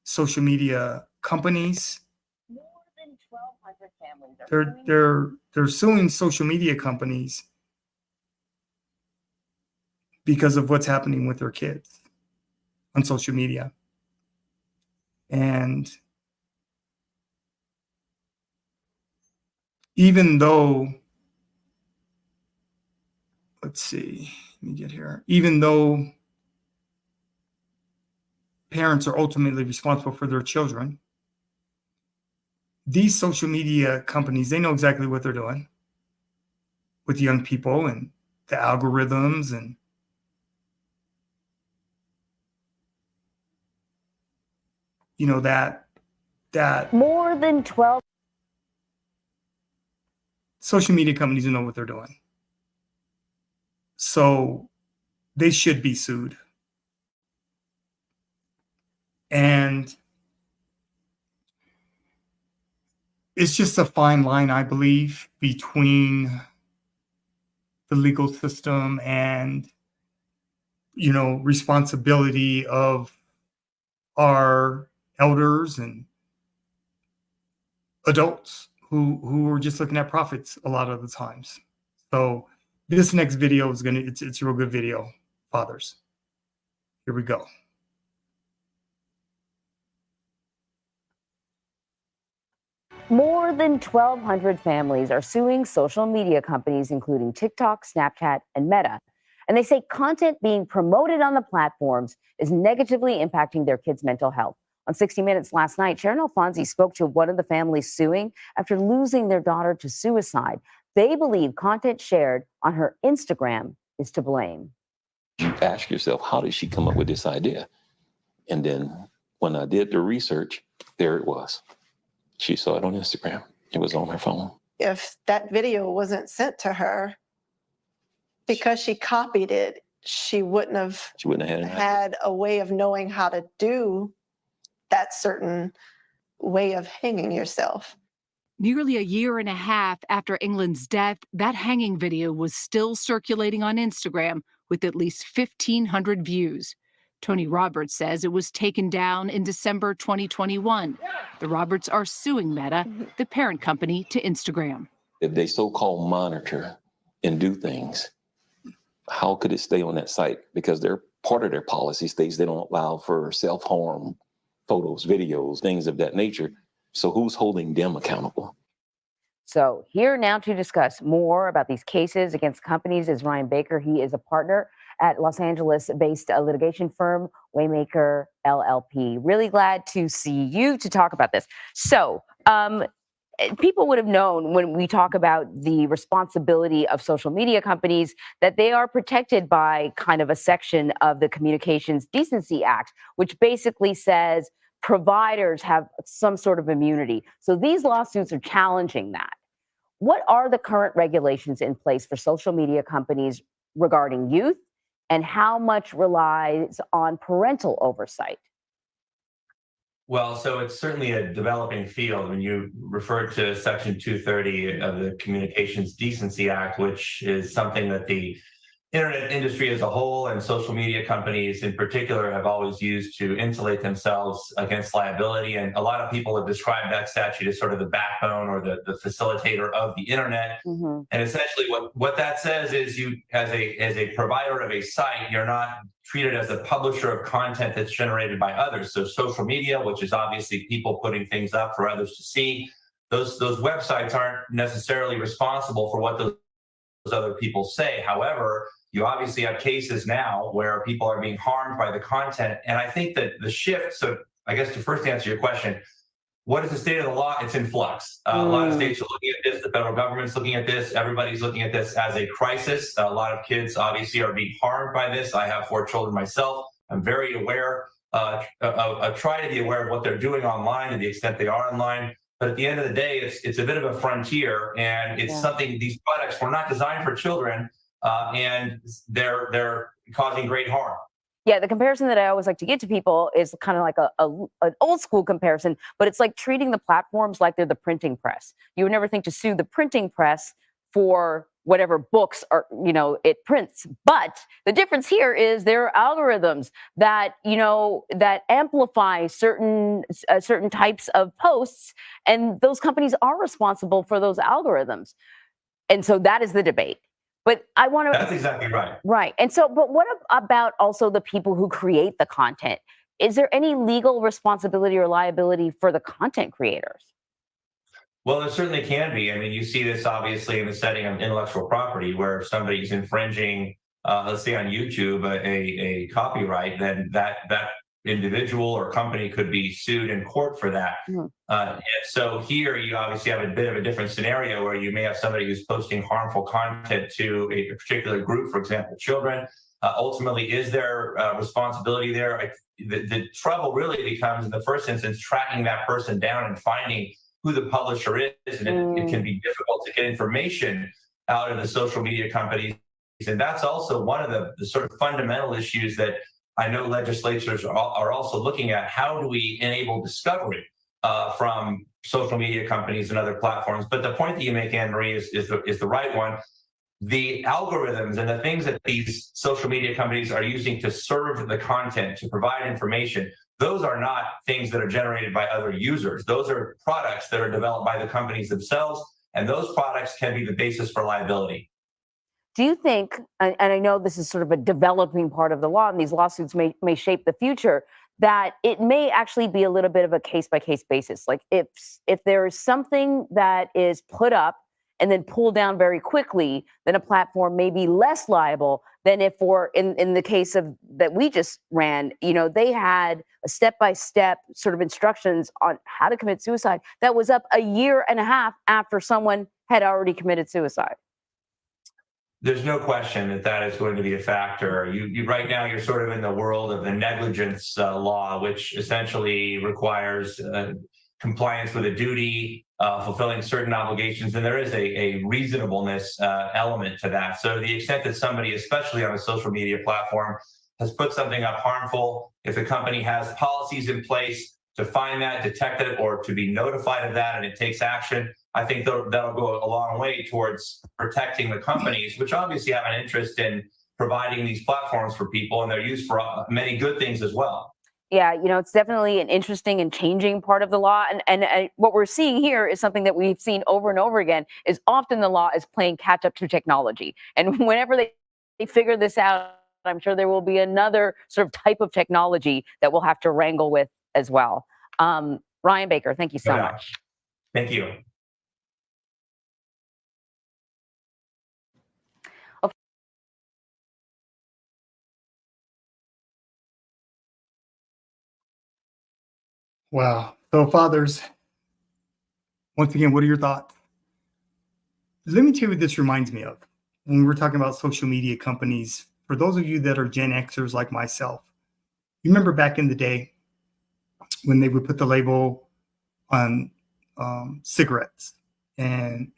social media companies. More than 1,200 families are They're suing social media companies because of what's happening with their kids on social media. And even though, let's see, let me get here. Even though parents are ultimately responsible for their children, these social media companies, they know exactly what they're doing with young people and the algorithms and that more than 12. Social media companies know what they're doing. So they should be sued. And it's just a fine line, I believe, between the legal system and, responsibility of our elders and adults who are just looking at profits a lot of the times. So this next video is it's a real good video, fathers. Here we go. More than 1,200 families are suing social media companies, including TikTok, Snapchat, and Meta. And they say content being promoted on the platforms is negatively impacting their kids' mental health. On 60 Minutes last night, Sharon Alfonsi spoke to one of the families suing after losing their daughter to suicide. They believe content shared on her Instagram is to blame. You ask yourself, how did she come up with this idea? And then when I did the research, there it was. She saw it on Instagram. It was on her phone. If that video wasn't sent to her, because she copied it, she wouldn't have had a way of knowing how to do that certain way of hanging yourself. Nearly a year and a half after England's death, that hanging video was still circulating on Instagram with at least 1,500 views. Tony Roberts says it was taken down in December 2021. The Roberts are suing Meta, the parent company to Instagram. If they so-called monitor and do things, how could it stay on that site? Because they're part of their policy states they don't allow for self-harm photos, videos, things of that nature. So who's holding them accountable? So here now to discuss more about these cases against companies is Ryan Baker. He is a partner at Los Angeles-based litigation firm Waymaker LLP. Really glad to see you to talk about this. So people would have known when we talk about the responsibility of social media companies that they are protected by kind of a section of the Communications Decency Act, which basically says providers have some sort of immunity. So these lawsuits are challenging that. What are the current regulations in place for social media companies regarding youth, and how much relies on parental oversight? Well, so it's certainly a developing field. When you referred to Section 230 of the Communications Decency Act, which is something that the internet industry as a whole and social media companies in particular have always used to insulate themselves against liability. And a lot of people have described that statute as sort of the backbone or the facilitator of the internet. Mm-hmm. And essentially what that says is you, as a provider of a site, you're not treated as a publisher of content that's generated by others. So social media, which is obviously people putting things up for others to see, those websites aren't necessarily responsible for what those other people say. However, you obviously have cases now where people are being harmed by the content. And I think that the shift, so I guess to first answer your question, what is the state of the law? It's in flux. A lot of states are looking at this. The federal government's looking at this. Everybody's looking at this as a crisis. A lot of kids obviously are being harmed by this. I have 4 children myself. I'm very aware, try to be aware of what they're doing online and the extent they are online. But at the end of the day, it's a bit of a frontier, and it's something, these products were not designed for children, and they're causing great harm. Yeah, the comparison that I always like to give to people is kind of like an old school comparison, but it's like treating the platforms like they're the printing press. You would never think to sue the printing press for whatever books are, it prints. But the difference here is there are algorithms that, that amplify certain types of posts, and those companies are responsible for those algorithms. And so that is the debate. But I want to. That's exactly right. Right. And so, but what about also the people who create the content? Is there any legal responsibility or liability for the content creators? Well, there certainly can be. I mean, you see this obviously in the setting of intellectual property, where if somebody's infringing, let's say on YouTube, a copyright, then that individual or company could be sued in court for that. And so here you obviously have a bit of a different scenario where you may have somebody who's posting harmful content to a particular group, for example, children. Ultimately, is there responsibility there? The trouble really becomes, in the first instance, tracking that person down and finding who the publisher is. And it can be difficult to get information out of the social media companies. And that's also one of the sort of fundamental issues that I know legislatures are also looking at. How do we enable discovery from social media companies and other platforms? But the point that you make, Anne-Marie, is the right one. The algorithms and the things that these social media companies are using to serve the content, to provide information, those are not things that are generated by other users. Those are products that are developed by the companies themselves, and those products can be the basis for liability. Do you think, and I know this is sort of a developing part of the law, and these lawsuits may shape the future, that it may actually be a little bit of a case-by-case basis? Like if there is something that is put up and then pulled down very quickly, then a platform may be less liable than if, in the case of that we just ran, they had a step-by-step sort of instructions on how to commit suicide that was up a year and a half after someone had already committed suicide. There's no question that is going to be a factor. You right now, you're sort of in the world of the negligence law, which essentially requires compliance with a duty, fulfilling certain obligations, and there is a reasonableness element to that. So to the extent that somebody, especially on a social media platform, has put something up harmful, if the company has policies in place to find that, detect it, or to be notified of that, and it takes action, I think that'll go a long way towards protecting the companies, which obviously have an interest in providing these platforms for people, and they're used for many good things as well. Yeah, it's definitely an interesting and changing part of the law. And what we're seeing here is something that we've seen over and over again, is often the law is playing catch up to technology. And whenever they figure this out, I'm sure there will be another sort of type of technology that we'll have to wrangle with as well. Ryan Baker, thank you so much. Thank you. Wow. So fathers, Once again, what are your thoughts? Let me tell you what this reminds me of. When we're talking about social media companies, for those of you that are Gen Xers like myself, you remember back in the day when they would put the label on cigarettes, and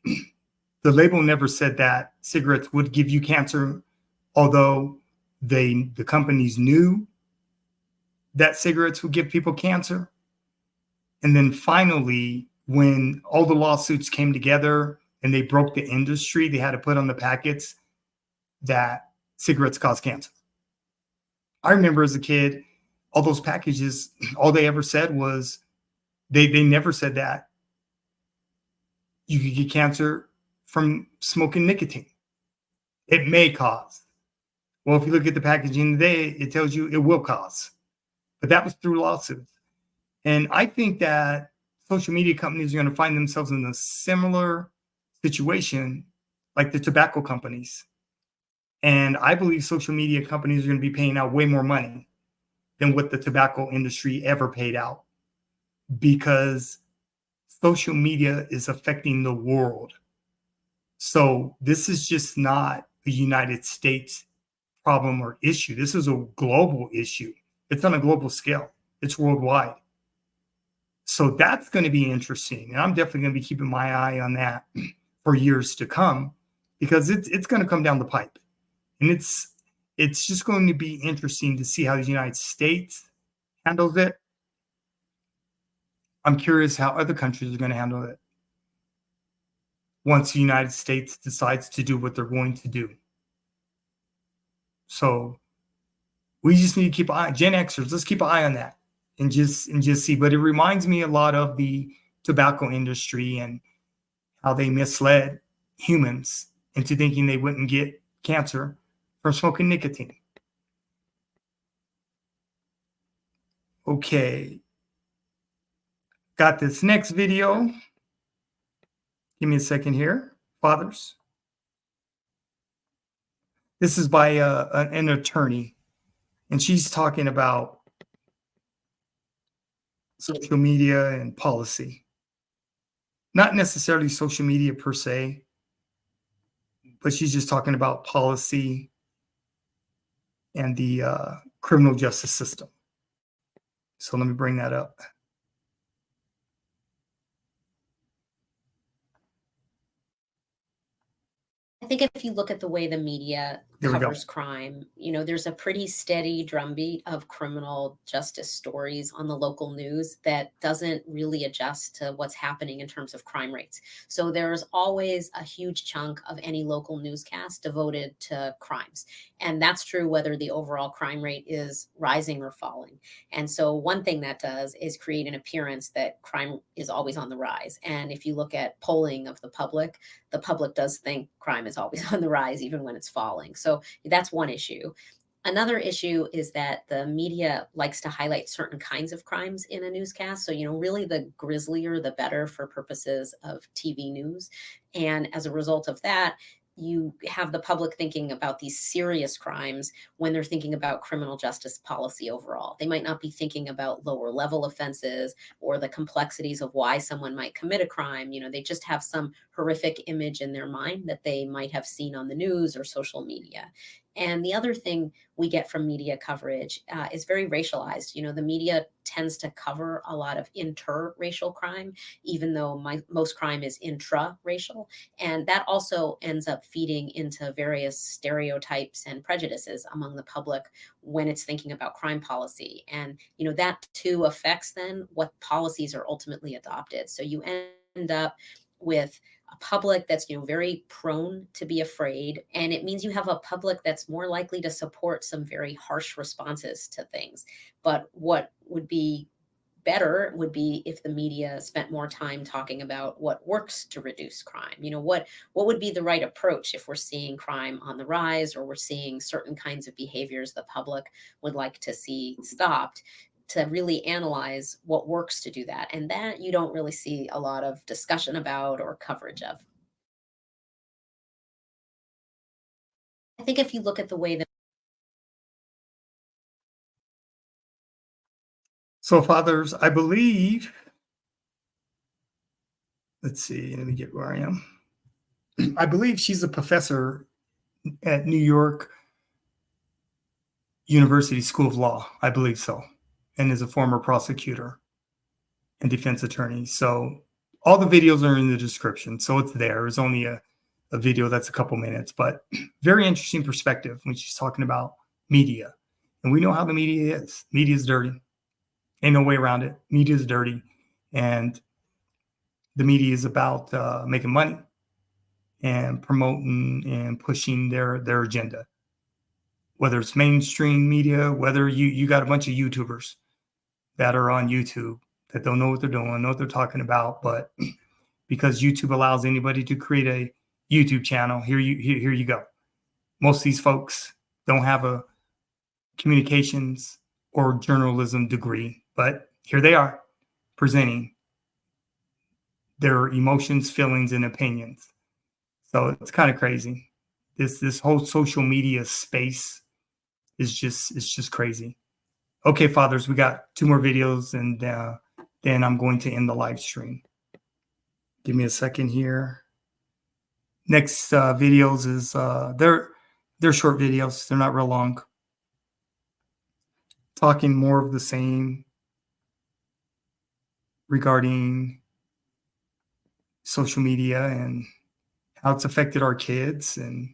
the label never said that cigarettes would give you cancer, although the companies knew that cigarettes would give people cancer. And then finally, when all the lawsuits came together and they broke the industry, they had to put on the packets that cigarettes cause cancer. I remember as a kid, all those packages, all they ever said was, they never said that you could get cancer from smoking nicotine. It may cause. Well, if you look at the packaging today, it tells you it will cause. But that was through lawsuits. And I think that social media companies are going to find themselves in a similar situation like the tobacco companies. And I believe social media companies are going to be paying out way more money than what the tobacco industry ever paid out, because social media is affecting the world. So this is just not a United States problem or issue. This is a global issue. It's on a global scale. It's worldwide. So that's going to be interesting. And I'm definitely going to be keeping my eye on that for years to come, because it's going to come down the pipe. And it's just going to be interesting to see how the United States handles it. I'm curious how other countries are going to handle it once the United States decides to do what they're going to do. So we just need to keep an eye. Gen Xers, let's keep an eye on that and just see. But it reminds me a lot of the tobacco industry and how they misled humans into thinking they wouldn't get cancer from smoking nicotine. Okay. Got this next video. Give me a second here, fathers. This is by an attorney, and she's talking about social media and policy. Not necessarily social media per se, but she's just talking about policy and the criminal justice system. So let me bring that up. I think if you look at the way the media covers crime, there's a pretty steady drumbeat of criminal justice stories on the local news that doesn't really adjust to what's happening in terms of crime rates. So there's always a huge chunk of any local newscast devoted to crimes. And that's true whether the overall crime rate is rising or falling. And so one thing that does is create an appearance that crime is always on the rise. And if you look at polling of the public does think crime is always on the rise, even when it's falling. So that's one issue. Another issue is that the media likes to highlight certain kinds of crimes in a newscast. So, really the grislier, the better for purposes of TV news. And as a result of that, you have the public thinking about these serious crimes when they're thinking about criminal justice policy overall. They might not be thinking about lower level offenses or the complexities of why someone might commit a crime. They just have some horrific image in their mind that they might have seen on the news or social media. And the other thing we get from media coverage is very racialized. The media tends to cover a lot of interracial crime, even though most crime is intra-racial. And that also ends up feeding into various stereotypes and prejudices among the public when it's thinking about crime policy. And, that too affects then what policies are ultimately adopted. So you end up with a public that's very prone to be afraid, and it means you have a public that's more likely to support some very harsh responses to things. But what would be better would be if the media spent more time talking about what works to reduce crime. What would be the right approach if we're seeing crime on the rise, or we're seeing certain kinds of behaviors the public would like to see stopped, to really analyze what works to do that. And that you don't really see a lot of discussion about or coverage of. I think if you look at the way that. So fathers, I believe let's see, let me get where I am. I believe she's a professor at New York University School of Law. I believe so. And is a former prosecutor and defense attorney. So all the videos are in the description. So it's there. It's only a video that's a couple minutes, but very interesting perspective when she's talking about media. And we know how the media is. Media is dirty. Ain't no way around it. Media is dirty. And the media is about making money and promoting and pushing their agenda. Whether it's mainstream media, whether you got a bunch of YouTubers that are on YouTube that don't know what they're doing, know what they're talking about, but because YouTube allows anybody to create a YouTube channel, here you go. Most of these folks don't have a communications or journalism degree, but here they are presenting their emotions, feelings, and opinions. So it's kind of crazy. This whole social media space is just crazy. Okay, fathers, we got 2 more videos, and then I'm going to end the live stream. Give me a second here. Next videos is they're short videos. They're not real long. Talking more of the same regarding social media and how it's affected our kids, and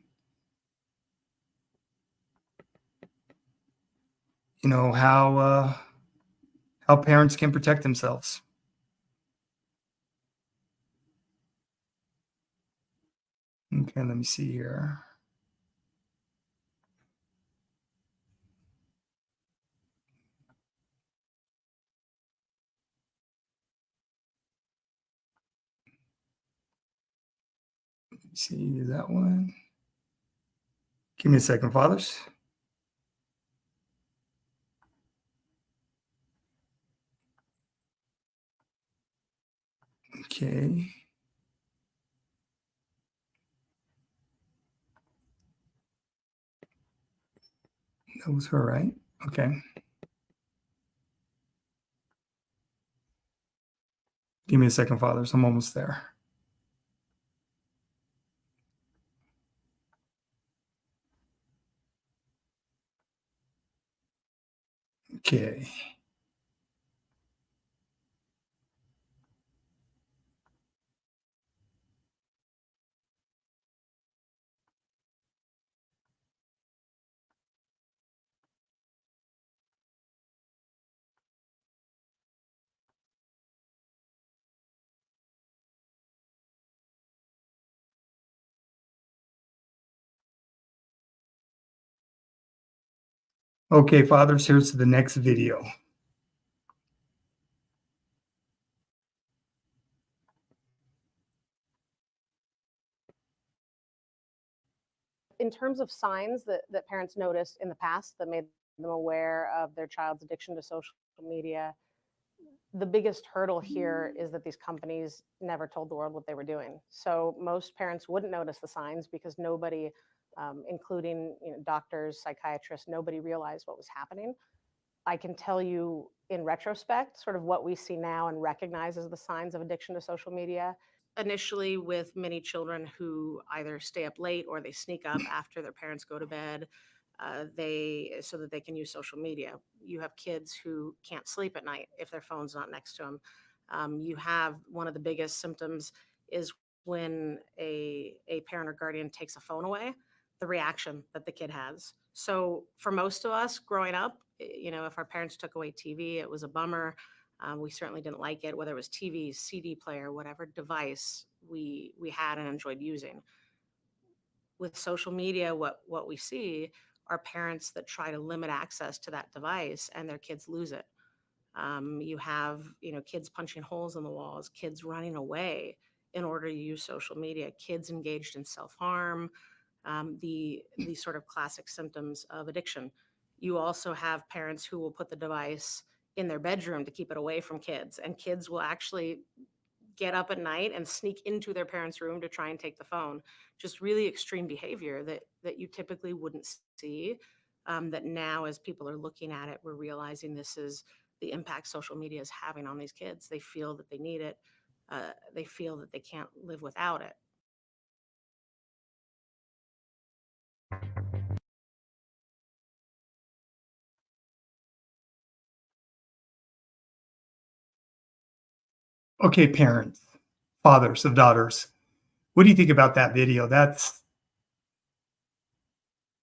you know how parents can protect themselves. Okay, let me see here. Let me see that one. Give me a second, fathers. Okay. That was her, right? Okay. Give me a second, fathers. I'm almost there. Okay. Okay, fathers, here's the next video. In terms of signs that parents noticed in the past that made them aware of their child's addiction to social media, the biggest hurdle here is that these companies never told the world what they were doing. So most parents wouldn't notice the signs because nobody, including doctors, psychiatrists, nobody realized what was happening. I can tell you in retrospect, sort of what we see now and recognize as the signs of addiction to social media. Initially with many children who either stay up late or they sneak up after their parents go to bed, so that they can use social media. You have kids who can't sleep at night if their phone's not next to them. You have one of the biggest symptoms is when a parent or guardian takes a phone away, the reaction that the kid has. So for most of us growing up, if our parents took away TV, it was a bummer. We certainly didn't like it, whether it was TV, CD player, whatever device we had and enjoyed using. With social media, what we see are parents that try to limit access to that device and their kids lose it. You have, kids punching holes in the walls, kids running away in order to use social media, kids engaged in self-harm, the sort of classic symptoms of addiction. You also have parents who will put the device in their bedroom to keep it away from kids, and kids will actually get up at night and sneak into their parents' room to try and take the phone. Just really extreme behavior that you typically wouldn't see. That now, as people are looking at it, we're realizing this is the impact social media is having on these kids. They feel that they need it. they feel that they can't live without it. Okay, parents, fathers of daughters, what do you think about that video? That's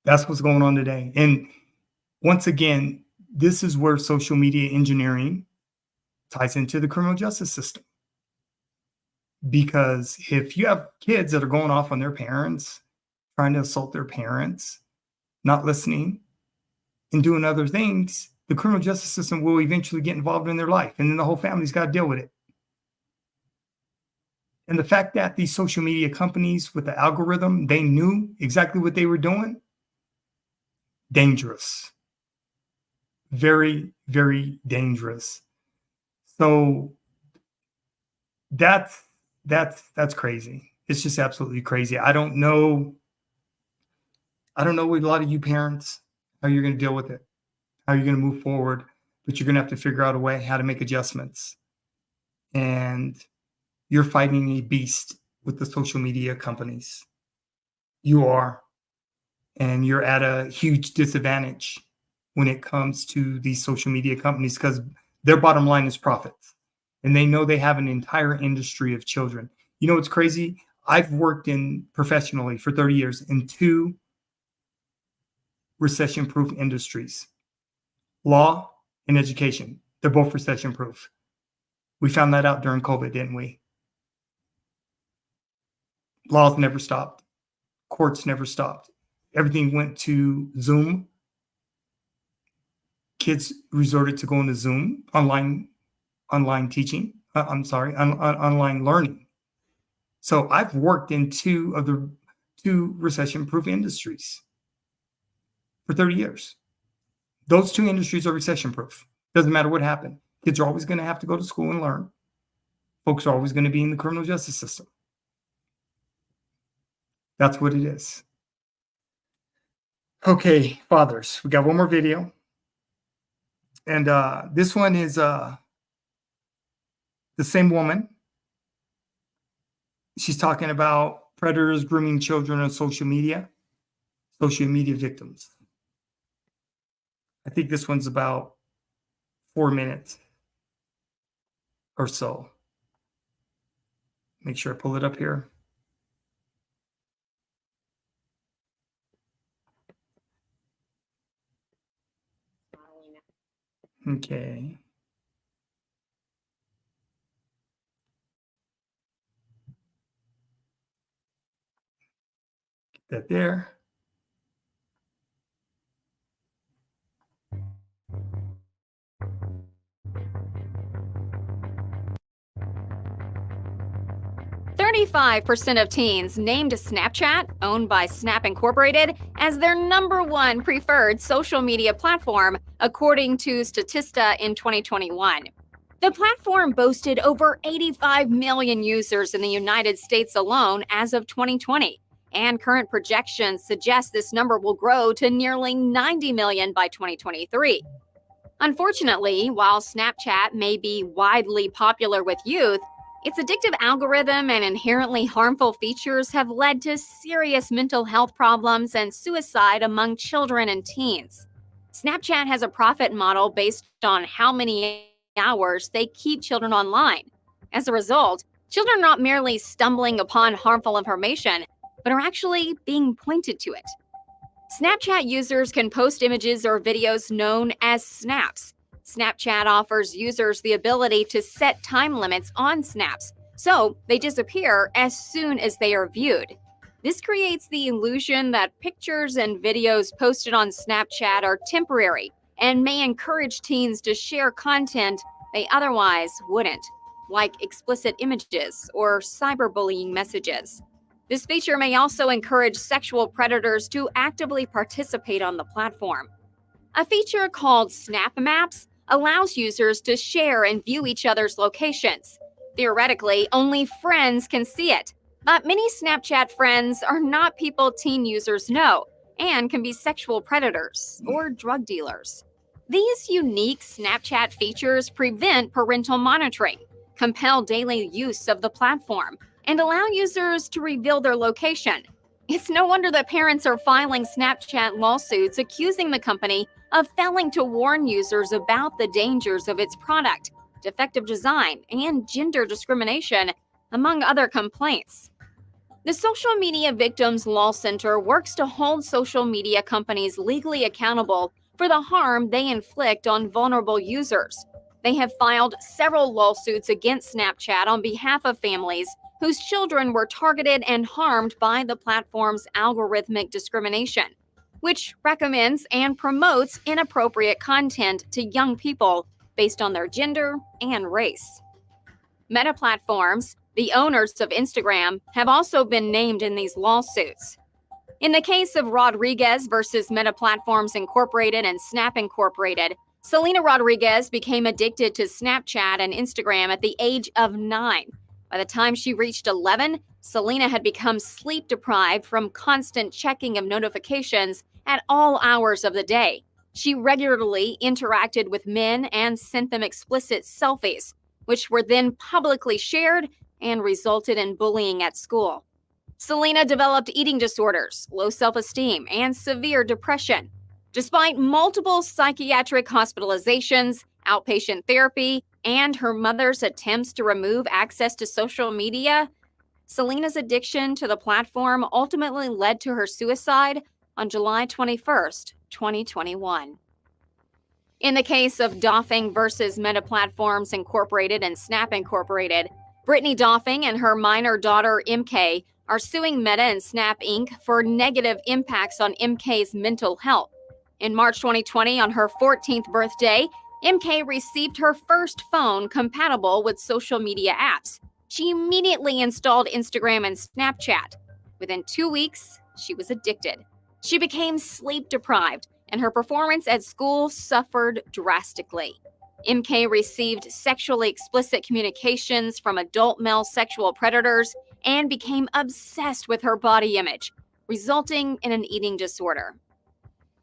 what's going on today. And once again, this is where social media engineering ties into the criminal justice system. Because if you have kids that are going off on their parents, trying to assault their parents, not listening, and doing other things, the criminal justice system will eventually get involved in their life. And then the whole family's got to deal with it. And the fact that these social media companies with the algorithm, they knew exactly what they were doing, dangerous. Very, very dangerous. So that's crazy. It's just absolutely crazy. I don't know with a lot of you parents how you're going to deal with it, how you're going to move forward, but you're going to have to figure out a way how to make adjustments. And you're fighting a beast with the social media companies. You are. And you're at a huge disadvantage when it comes to these social media companies because their bottom line is profits. And they know they have an entire industry of children. You know what's crazy? I've worked professionally for 30 years in 2 recession-proof industries, law and education. They're both recession-proof. We found that out during COVID, didn't we? Laws never stopped. Courts never stopped. Everything went to Zoom. Kids resorted to going to Zoom, online teaching. Online learning. So I've worked in 2 recession-proof industries for 30 years. Those 2 industries are recession-proof. Doesn't matter what happened. Kids are always going to have to go to school and learn. Folks are always going to be in the criminal justice system. That's what it is. Okay, fathers, we got one more video. And this one is the same woman. She's talking about predators grooming children on social media victims. I think this one's about 4 minutes or so. Make sure I pull it up here. Okay. Get that there. %of teens named Snapchat, owned by Snap Incorporated, as their #1 preferred social media platform, according to Statista in 2021. The platform boasted over 85 million users in the United States alone as of 2020, and current projections suggest this number will grow to nearly 90 million by 2023. Unfortunately, while Snapchat may be widely popular with youth, its addictive algorithm and inherently harmful features have led to serious mental health problems and suicide among children and teens. Snapchat has a profit model based on how many hours they keep children online. As a result, children are not merely stumbling upon harmful information, but are actually being pointed to it. Snapchat users can post images or videos known as snaps. Snapchat offers users the ability to set time limits on snaps, so they disappear as soon as they are viewed. This creates the illusion that pictures and videos posted on Snapchat are temporary and may encourage teens to share content they otherwise wouldn't, like explicit images or cyberbullying messages. This feature may also encourage sexual predators to actively participate on the platform. A feature called Snap Maps allows users to share and view each other's locations. Theoretically, only friends can see it, but many Snapchat friends are not people teen users know and can be sexual predators or drug dealers. These unique Snapchat features prevent parental monitoring. compel daily use of the platform, and allow users to reveal their location. It's no wonder that parents are filing Snapchat lawsuits accusing the company of failing to warn users about the dangers of its product, defective design, and gender discrimination, among other complaints. The Social Media Victims Law Center works to hold social media companies legally accountable for the harm they inflict on vulnerable users. They have filed several lawsuits against Snapchat on behalf of families whose children were targeted and harmed by the platform's algorithmic discrimination, which recommends and promotes inappropriate content to young people based on their gender and race. Meta Platforms, the owners of Instagram, have also been named in these lawsuits. In the case of Rodriguez versus Meta Platforms Incorporated and Snap Incorporated, Selena Rodriguez became addicted to Snapchat and Instagram at the age of 9. By the time she reached 11, Selena had become sleep deprived from constant checking of notifications at all hours of the day. She regularly interacted with men and sent them explicit selfies, which were then publicly shared and resulted in bullying at school. Selena developed eating disorders, low self-esteem, and severe depression. Despite multiple psychiatric hospitalizations, outpatient therapy, and her mother's attempts to remove access to social media, Selena's addiction to the platform ultimately led to her suicide on July 21st, 2021. In the case of Doffing versus Meta Platforms Incorporated and Snap Incorporated, Brittany Doffing and her minor daughter MK are suing Meta and Snap Inc. for negative impacts on MK's mental health. In March 2020, on her 14th birthday, MK received her first phone compatible with social media apps. She immediately installed Instagram and Snapchat. Within 2 weeks, she was addicted. She became sleep deprived, and her performance at school suffered drastically. MK received sexually explicit communications from adult male sexual predators and became obsessed with her body image, resulting in an eating disorder.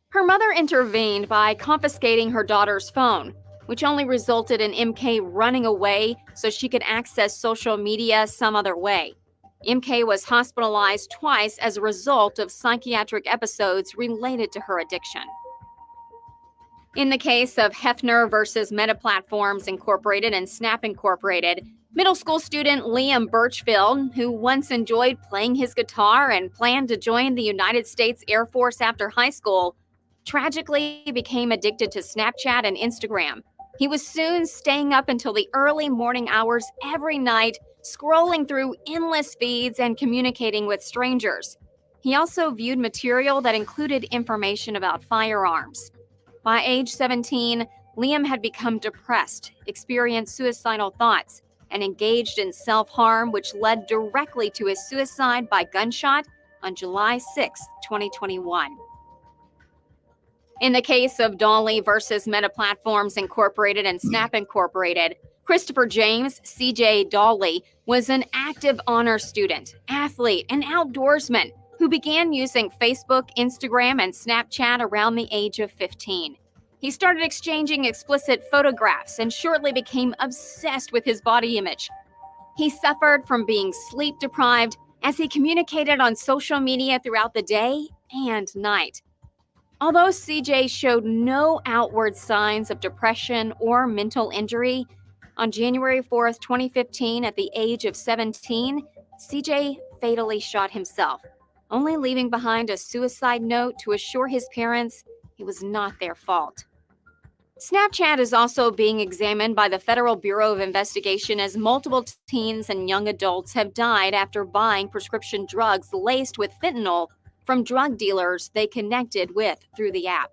Her mother intervened by confiscating her daughter's phone, which only resulted in MK running away so she could access social media some other way. MK was hospitalized twice as a result of psychiatric episodes related to her addiction. In the case of Hefner versus Meta Platforms Incorporated and Snap Incorporated, middle school student Liam Birchfield, who once enjoyed playing his guitar and planned to join the United States Air Force after high school, tragically became addicted to Snapchat and Instagram. He was soon staying up until the early morning hours every night, scrolling through endless feeds and communicating with strangers. He also viewed material that included information about firearms. By age 17, Liam had become depressed, experienced suicidal thoughts, and engaged in self-harm, which led directly to his suicide by gunshot on July 6, 2021. In the case of Dolly versus Meta Platforms Incorporated and Snap Incorporated, Christopher James, CJ Dolly, was an active honor student, athlete, and outdoorsman who began using Facebook, Instagram, and Snapchat around the age of 15. He started exchanging explicit photographs and shortly became obsessed with his body image. He suffered from being sleep deprived as he communicated on social media throughout the day and night. Although CJ showed no outward signs of depression or mental injury, on January 4th, 2015, at the age of 17, CJ fatally shot himself, only leaving behind a suicide note to assure his parents it was not their fault. Snapchat is also being examined by the Federal Bureau of Investigation as multiple teens and young adults have died after buying prescription drugs laced with fentanyl from drug dealers they connected with through the app.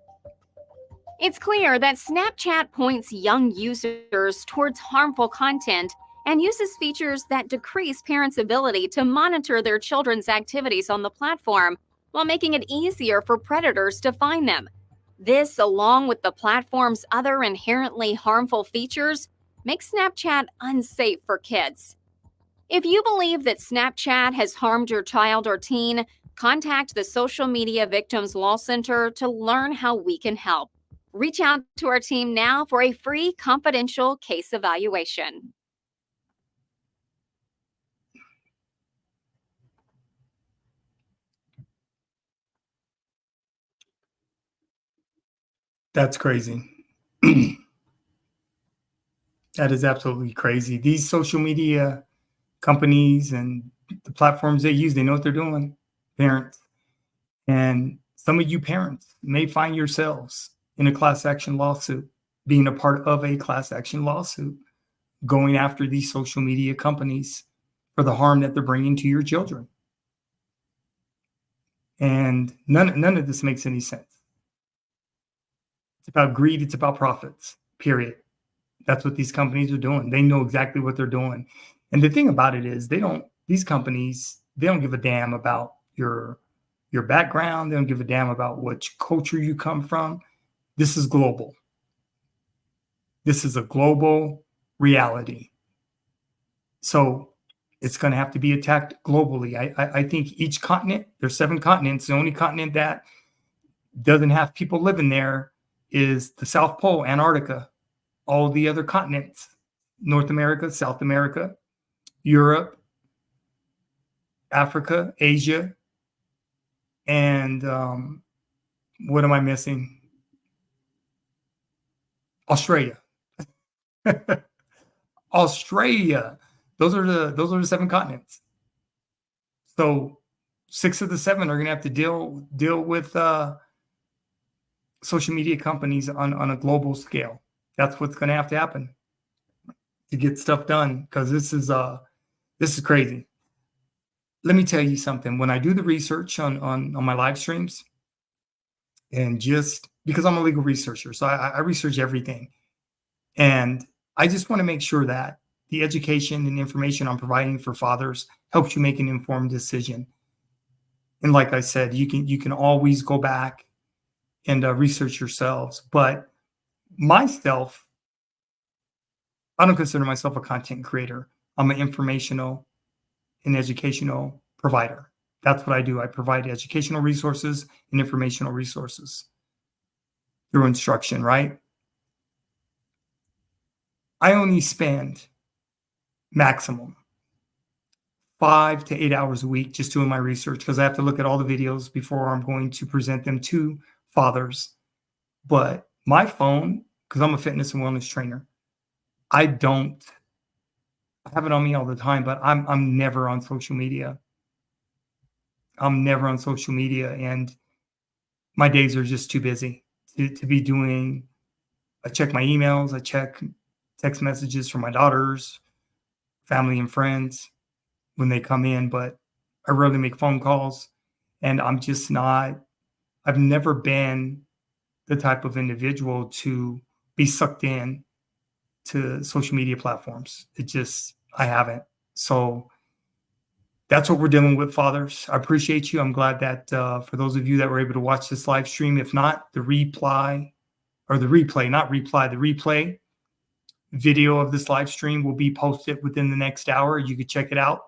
It's clear that Snapchat points young users towards harmful content and uses features that decrease parents' ability to monitor their children's activities on the platform while making it easier for predators to find them. This, along with the platform's other inherently harmful features, makes Snapchat unsafe for kids. If you believe that Snapchat has harmed your child or teen, contact the Social Media Victims Law Center to learn how we can help. Reach out to our team now for a free confidential case evaluation. That's crazy. That is absolutely crazy. These social media companies and the platforms they use, they know what they're doing, parents. And some of you parents may find yourselves in a class action lawsuit, being a part of a class action lawsuit, going after these social media companies for the harm that they're bringing to your children. And none of this makes any sense. It's about greed. It's about profits, period. That's what these companies are doing. They know exactly what they're doing. And the thing about it is these companies, they don't give a damn about your background. They don't give a damn about which culture you come from. This is global. This is a global reality. So it's going to have to be attacked globally. I think each continent, there's 7 continents. The only continent that doesn't have people living there is the South Pole, Antarctica. All the other continents, North America, South America, Europe, Africa, Asia, and what am I missing? Australia. Australia. Those are the 7 continents. So 6 of the 7 are going to have to deal with social media companies on a global scale. That's what's going to have to happen to get stuff done, because this is crazy. Let me tell you something. When I do the research on my live streams, and just because I'm a legal researcher, so I research everything, and I just want to make sure that the education and information I'm providing for fathers helps you make an informed decision. And like I said, you can always go back and research yourselves. But myself, I don't consider myself a content creator. I'm an informational and educational provider. That's what I do. I provide educational resources and informational resources through instruction, right? I only spend maximum 5 to 8 hours a week just doing my research, because I have to look at all the videos before I'm going to present them to fathers. But my phone, because I'm a fitness and wellness trainer, I have it on me all the time, but I'm never on social media. I'm never on social media, and my days are just too busy to be doing. I check my emails, I check text messages from my daughters, family and friends when they come in, but I rarely make phone calls. And I've never been the type of individual to be sucked in to social media platforms. I haven't. So that's what we're dealing with, fathers. I appreciate you. I'm glad that for those of you that were able to watch this live stream, if not, the replay video of this live stream will be posted within the next hour. You could check it out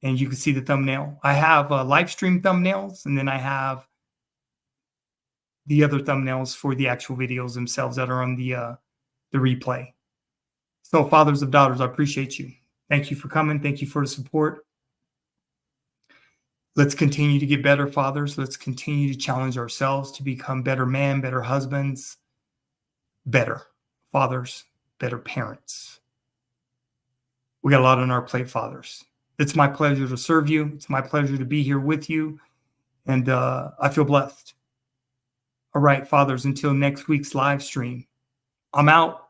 and you can see the thumbnail. I have live stream thumbnails, and then I have the other thumbnails for the actual videos themselves that are on the replay. So fathers of daughters, I appreciate you. Thank you for coming. Thank you for the support. Let's continue to get better fathers. Let's continue to challenge ourselves to become better men, better husbands, better fathers, better parents. We got a lot on our plate, fathers. It's my pleasure to serve you. It's my pleasure to be here with you. And I feel blessed. All right, fathers, until next week's live stream, I'm out.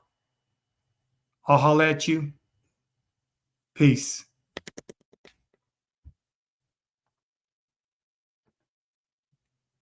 I'll holler at you. Peace.